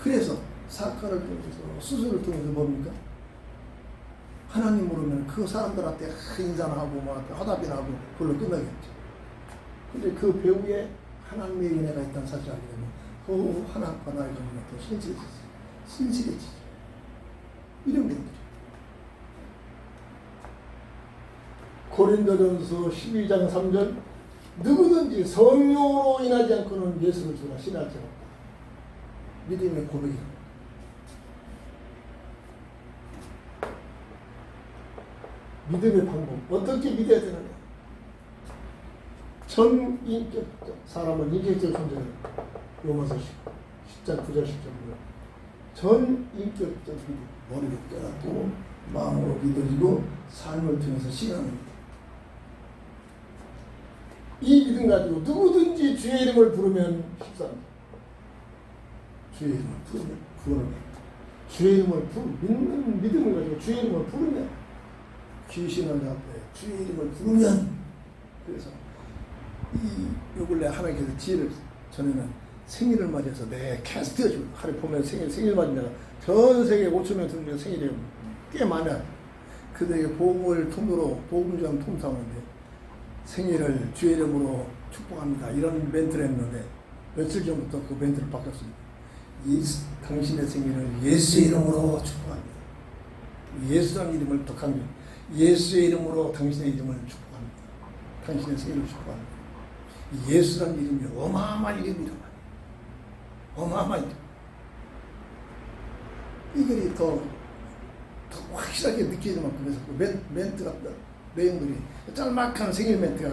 [SPEAKER 3] 그래서 사건을 통해서 수술을 통해서 뭡니까? 하나님 모르면 그 사람들한테 인사나 하고 뭐 화답이나 하고 그걸로 끝나겠죠. 근데 그 배우에 하나님의 은혜가 있다는 사실을 알게 되면 하나님과 나의 관계가 더 신실해지죠. 이런 것들이. 고린도전서 12장 3절 누구든지 성령으로 인하지 않고는 예수를 주라 신하지 않다. 믿음의 고백이다. 믿음의 방법 어떻게 믿어야 되느냐? 전인격적 사람은 인격적 존재를 로마서 10장 9절 10절로 전인격적 믿음 머리로 깨닫고 마음으로 믿어지고 삶을 통해서 실현합니다. 이 믿음 가지고 누구든지 주의 이름을 부르면 십사합니다. 주의 이름을 부르면 구원을 받는다. 주의 이름을 믿는 믿음을 가지고 주의 이름을 부르면 귀신을 앞에 주의 이름을 부르면 그래서 요 근래 하나님께서 지혜를 전에는 생일을 맞이해서 내 캐스트해주고 하루에 보면 생일 맞이다가 전 세계 5천 명 듣는 생일이 꽤 많아요. 그들에게 복음을 통로로 복음전 통상하는데 생일을 주의 이름으로 축복합니다. 이런 멘트를 했는데 며칠 전부터 그 멘트를 바꿨습니다. 당신의 생일을 예수의 이름으로 축복합니다. 예수라는 이름을 더 강조. 예수의 이름으로 당신의 이름을 축복합니다. 당신의 생일을 축복합니다. 예수라는 이름이 어마어마한 이름이란 말이에요. 어마어마한 이름. 이글이 더 확실하게 느끼는 만큼 해서 그 멘트 같다. 내용들이 짤막한 생일 멘트가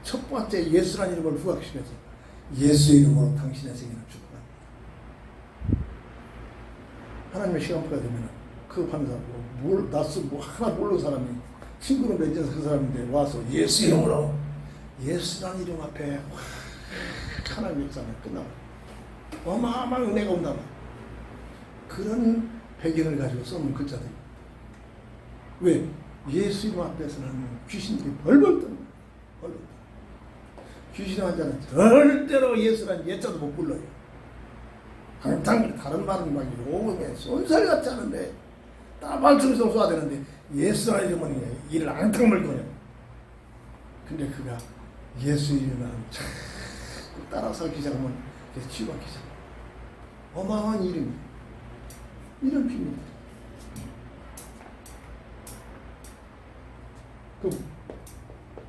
[SPEAKER 3] 첫 번째 예수라는 이름을 부각시켜서 예수의 이름으로 당신의 생일을 축복합니다. 하나님의 시간표가 되면 그 파는 사람, 낯선 뭐 하나 모르는 사람이 친구로 맺어서 그 사람인데 와서 예수 이름으로 예수라는 이름 앞에 확 하나님의 역사가 끝나고 어마어마한 은혜가 온다. 그런 배경을 가지고 써놓은 글자들. 왜? 예수 이름 앞에서는 귀신들이 벌벌 떠는 거예요. 벌벌 떠. 귀신 환자는 절대로 예수라는 예자도 못 불러요. 항상 다른 말은 막 요금에 쏜살 같지 않은데 따발성성 쏘아야 되는데 예수라는 이름은 이를 앙탕 물거든요. 근데 그가 예수 이름을 자꾸 따라서 기장하면 치유가 기장. 어마어마한 이름이 이런 비밀.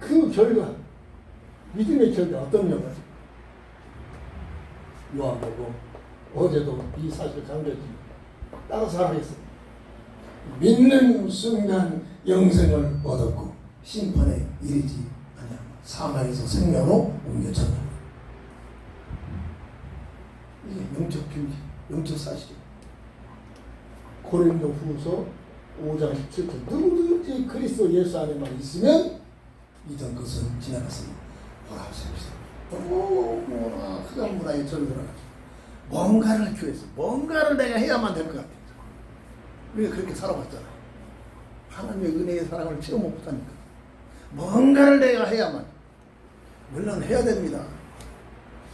[SPEAKER 3] 그 결과 믿음의 결과 어떤 영화? 요한복음 어제도 이 사실 강조했지. 따라서 하겠습니다. 믿는 순간 영생을 얻었고 심판에 이르지 아니하며 사망에서 생명으로 옮겨졌다. 이게 영적 비밀, 영적 사실이에요. 고린도 후서 5장 17절 누구든지 그리스도 예수 안에만 있으면 이전 것은 지나갔습니다. 뭐라고 생각했어요? 너무나 흑암 문화에 절을 들어가지고 뭔가를 교회에서 뭔가를 내가 해야만 될 것 같아요. 우리가 그렇게 살아왔잖아요. 하나님의 은혜의 사랑을 체험 못하니까 뭔가를 내가 해야만. 물론 해야 됩니다.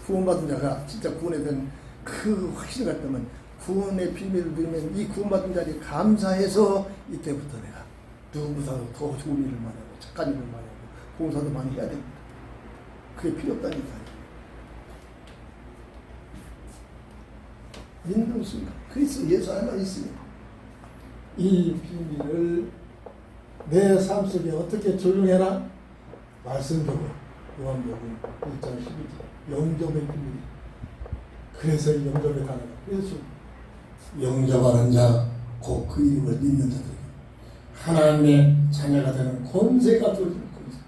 [SPEAKER 3] 구원받은 자가 진짜 구원에 대한 그 확신을 갖다면 구원의 비밀을 누리면 이 구원받은 자리 감사해서 이때부터 내가 누구보다도 더 좋은 일을 많이 하고 착한 일을 많이 하고 봉사도 많이 해야 됩니다. 그게 필요 없다니까요. 믿는 순간 그리스도 예수 안에만 있으면 이 비밀을 내 삶 속에 어떻게 적용해라? 말씀대로 요한복음 1장 12절 영접의 비밀이. 그래서 이 영접의 단어가 그래서 영접하는 자 곧 그 이름을 믿는 자들 하나님의 자녀가 되는 권세가 주어지는 권세.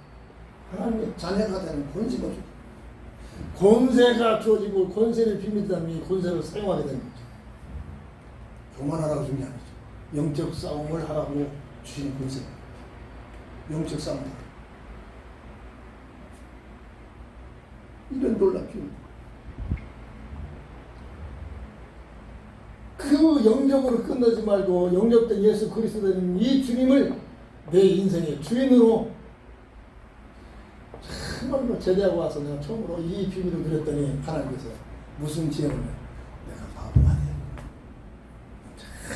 [SPEAKER 3] 하나님의 자녀가 되는 권세가 주어지고 권세가 주어지고 권세를 비밀다면 이 권세를 사용하게 되는 거죠. 교만하라고 준 게 아니죠. 영적 싸움을 하라고 주신 권세. 영적 싸움을 하라. 이런 놀랍 비밀. 그 영접으로 끝나지 말고 영접된 예수 그리스도 되는 이 주님을 내 인생의 주인으로 정말로 제대하고 와서 내가 처음으로 이 비밀을 누렸더니 하나님께서 무슨 지혜를 내가 바보가 돼.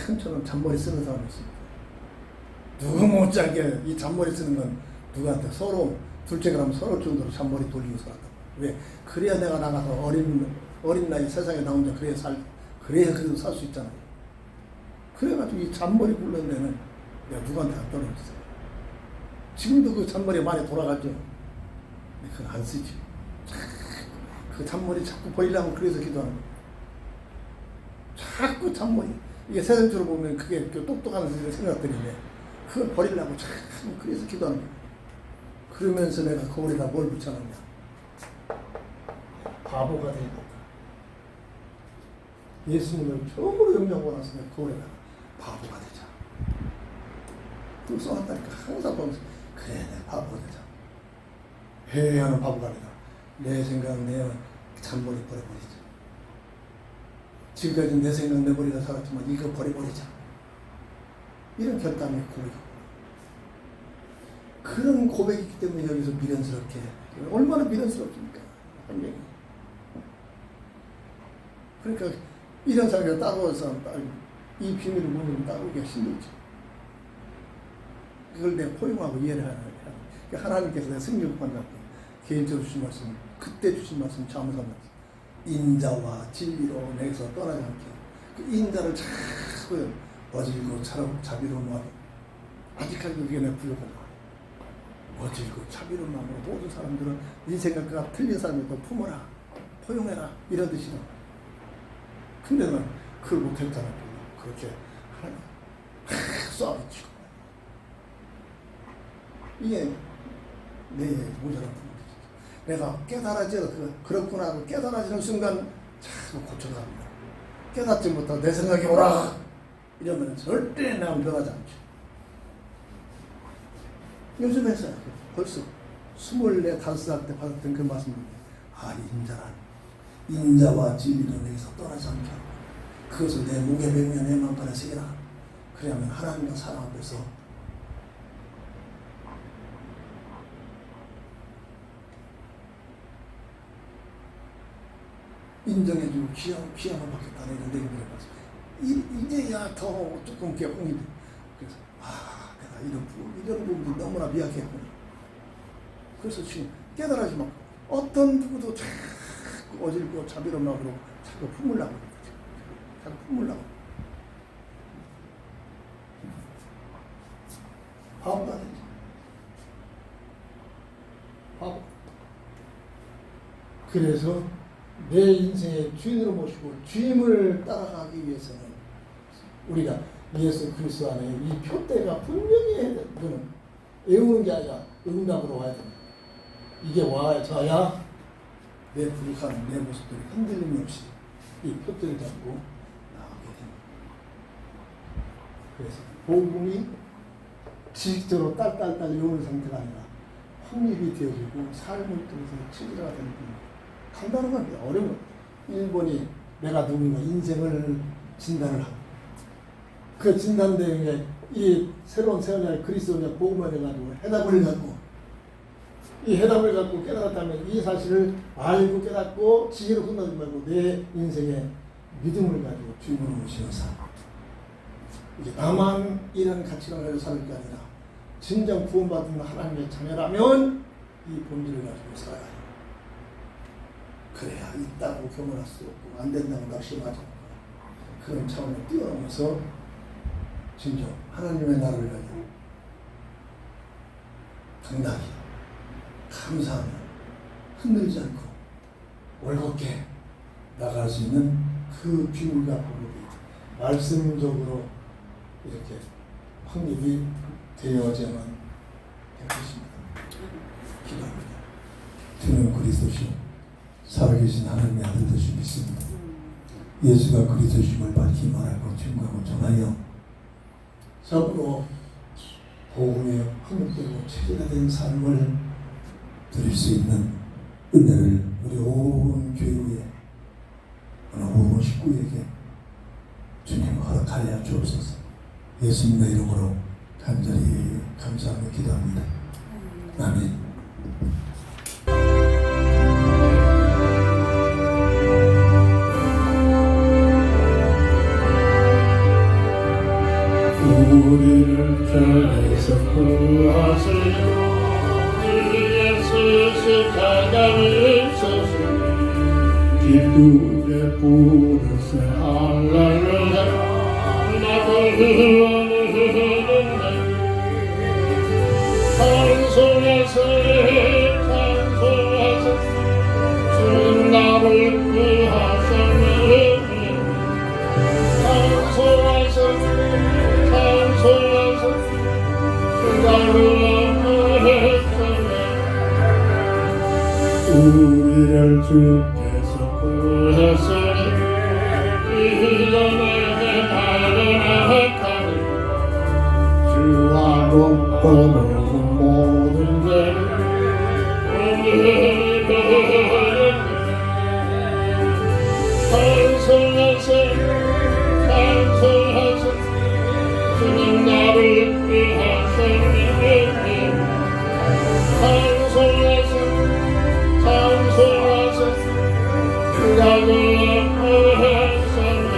[SPEAKER 3] 참처럼 잔머리 쓰는 사람이 있습니다. 누구 못지않게 이 잔머리 쓰는 건 누구한테 서로 둘째가 하면 서로 정도로 잔머리 돌리고 살았다. 왜? 그래야 내가 나가서 어린 나이 세상에 나 혼자 그래야 그래도 살 수 있잖아요. 그래가지고 이 잔머리 굴는 데는 내가 누구한테 안 떨어졌어요. 지금도 그 잔머리 많이 돌아가죠. 그건 안 쓰지. 그 잔머리 자꾸 버리려고 그래서 기도하는 거예요. 자꾸 잔머리. 이게 세상적으로 보면 그게 똑똑한 생각들인데 그걸 버리려고 자꾸 그래서 기도하는 거예요. 그러면서 내가 거울에다 뭘 붙여놨냐. 바보가 되고 예수님을 처음으로 영접하고 나서 거울에다가 바보가 되자. 그걸 써놨다니까. 항상 보면서 그래 내가 바보가 되자. 회개하는 바보가 아니라 내 생각 내 잔머리 버려버리자. 지금까지 내 생각 내 머리가 살았지만 이거 버려버리자. 이런 결단의 고백이고 그런 고백이기 때문에 여기서 미련스럽게 얼마나 미련스럽습니까? 환경이. 그러니까 이런 사람이 따라올 사람 이 비밀을 모르면 따르기가 힘들죠. 그걸 내가 포용하고 이해를 하는 거야. 그러니까 하나님께서 내 승리를 받는 개인적으로 주신 말씀, 그때 주신 말씀 잠언 말씀. 인자와 진리로 내게서 떠나지 않게 그 인자를 자꾸 어질고 자비로운 마음. 아직까지 그게 내 부족한 마음. 어질고 자비로운 마음으로 모든 사람들은 네 생각과 틀린 사람을 또 품어라, 포용해라 이런 뜻이다. 근데 난 그걸 못했잖아. 그렇게 하나님 쏴붙이고 이게 내 모자란 부분이지. 내가 깨달아져 그렇구나 하고 깨달아지는 순간 자꾸 고쳐갑니다. 깨닫지 못하고 내 생각이 오라 이러면 절대 나는 변하지 않죠. 요즘에서 벌써 24, 5살 때 받았던 그 말씀입니다. 인자란 인자와 진리로 내게서 떠나지 않게 하고 그것을 내 목에 매며 내 마음판에 새기라. 그러면 하나님과 사랑 앞에서 인정해주고 귀함을 받겠다는 이런 내용들을 봤어요. 이제야 더 조금 개봉이 돼. 그래서 내가 이런 부분이 너무나 미약했구나. 그래서 지금 깨달아지만 어떤 누구도 자꾸 어질고 자비로움하고 자꾸 품으려고 자꾸 품으려고 바보가 되지. 바보. 그래서 내 인생의 주인으로 모시고 주임을 따라가기 위해서는 우리가 예수 그리스도 안에 이 표대가 분명히 해야 돼. 이거는 외우는 게 아니라 응답으로 와야 됩니다. 이게 와야져야 내 부족한 내 모습들이 흔들림이 없이 이 표대를 잡고 나가게 됩니다. 그래서 복음이 지식적으로 딸딸딸 외우는 상태가 아니라 확립이 되어지고 삶을 통해서 체질화가 되는 겁니다. 간단한 겁니다. 어려운 겁니다. 일본이 내가 누군가 인생을 진단을 하고 그 진단 대응에 이 새로운 세원의 그리스도의 복음을 해가지고 해답을 갖고 이 해답을 갖고 깨달았다면 이 사실을 알고 깨닫고 지혜로 끝나지 말고 내 인생의 믿음을 가지고 주인으로 모시는 삶. 이게 나만 이런 가치관을 가지고 살 게 아니라 진정 구원받은 하나님의 자녀라면 이 본질을 가지고 살아야 해요. 그래야 있다고 교만할 수 없고 안 된다고 낙심하지 않고 그런 차원을 뛰어넘어서 진정 하나님의 나라를 위하여 당당히 감사하며 흔들지 않고 올곧게 나갈 수 있는 그 비밀과 방법이 말씀적으로 이렇게 확립이 되어야만 될 것입니다. 기도합니다.
[SPEAKER 2] 주는 그리스도시요 살아계신 하나님의 아들 되신 믿습니다. 예수가 그리스도심을 밝히 말하고 증거하고 전하여
[SPEAKER 3] 서로
[SPEAKER 2] 복음에 확립되고 체질화된 삶을 드릴 수 있는 은혜를 우리 온 교회에 온 식구에게 주님 허락하여 주옵소서. 예수님의 이름으로 간절히 감사하며 기도합니다. 아멘.
[SPEAKER 1] 우리를 편에서 구하시고 예수 십자가를 쏘시고 기쁨의 부르세 할렐루야 나도 흐르는데 찬송하세 찬송하세 주는 나를 구하셨네 찬송하세 우리를 주께서 구했으니 이전에 나를 주와 목도는 모든 죄를 찬송하세 찬송하세 주님 나를 구하셨네 찬송하세 찬송하세 주가 구하셨네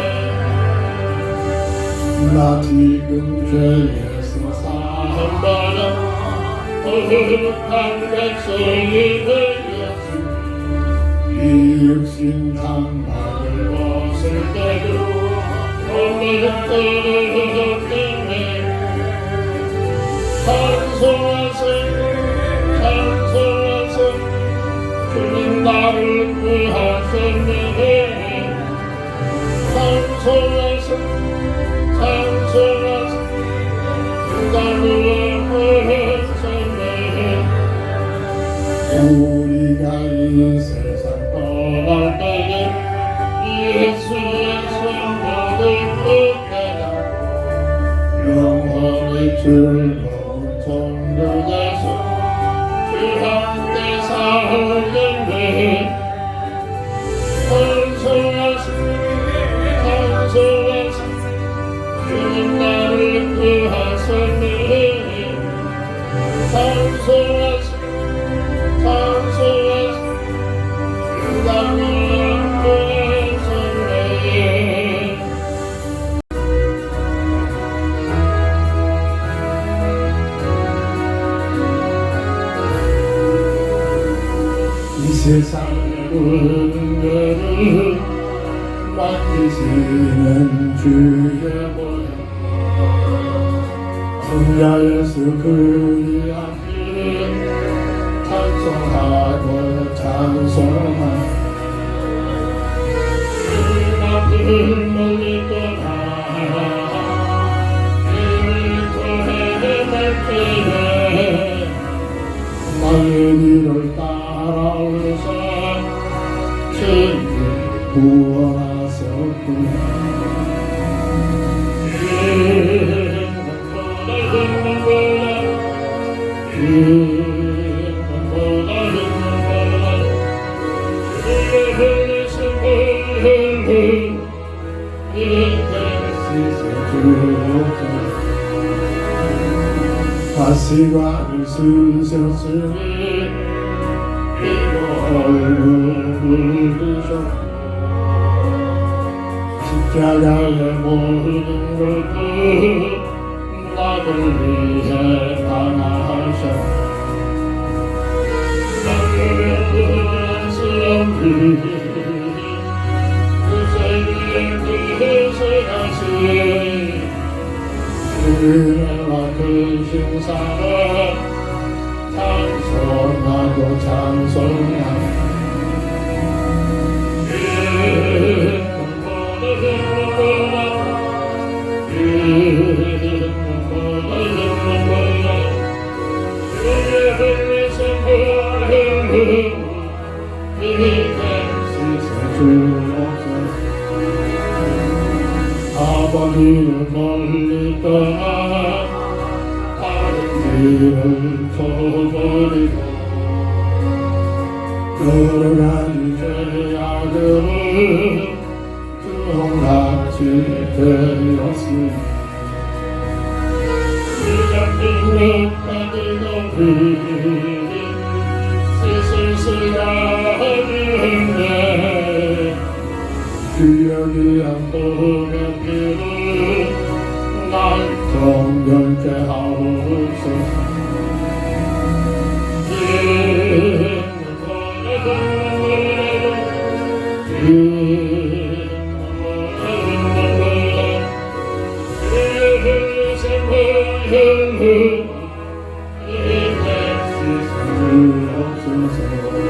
[SPEAKER 1] 나 지금 죄에서 사함받아 거룩한 백성이 되었으니 이 육신 장막을 벗을 때도 찬송하세 찬송하세 주님 나를 구하셨네 찬송하세 찬송하세 주가 구하셨네 우리가 이 세상 떠날 때에 예수의 손 즐거운 성령에서 주 함께 살겠네. 찬송하시 주님 나를 구하셨네. 찬송하시 주가 나를 구하셨네. 이 세상의 문제를 맡기시는 주의 모양 혼자에서 그리 앞에 찬송하고 찬송하고 주님 앞을 멀리 떠나 길을 헤맬 때에 나의 길을 따라오셔 주님 구원하셨구나. 가시관을 쓰셨으니 이거 얼굴을 드셨고 십자가의 모든 것도 나를 위해 당하셨고 나를 위해 그 세계의 그것을 은혜와 그 신사를 찬송하고 찬송하고 아버지를 멀리 떠나 다른 길을 쳐버리고 여러 가지 죄악으로 주홍같이 되었으니 시작된 것까지도 씻을 수가 없는데 주여 귀한 복의 피로 날 정결케 하옵소서. 주옵소서.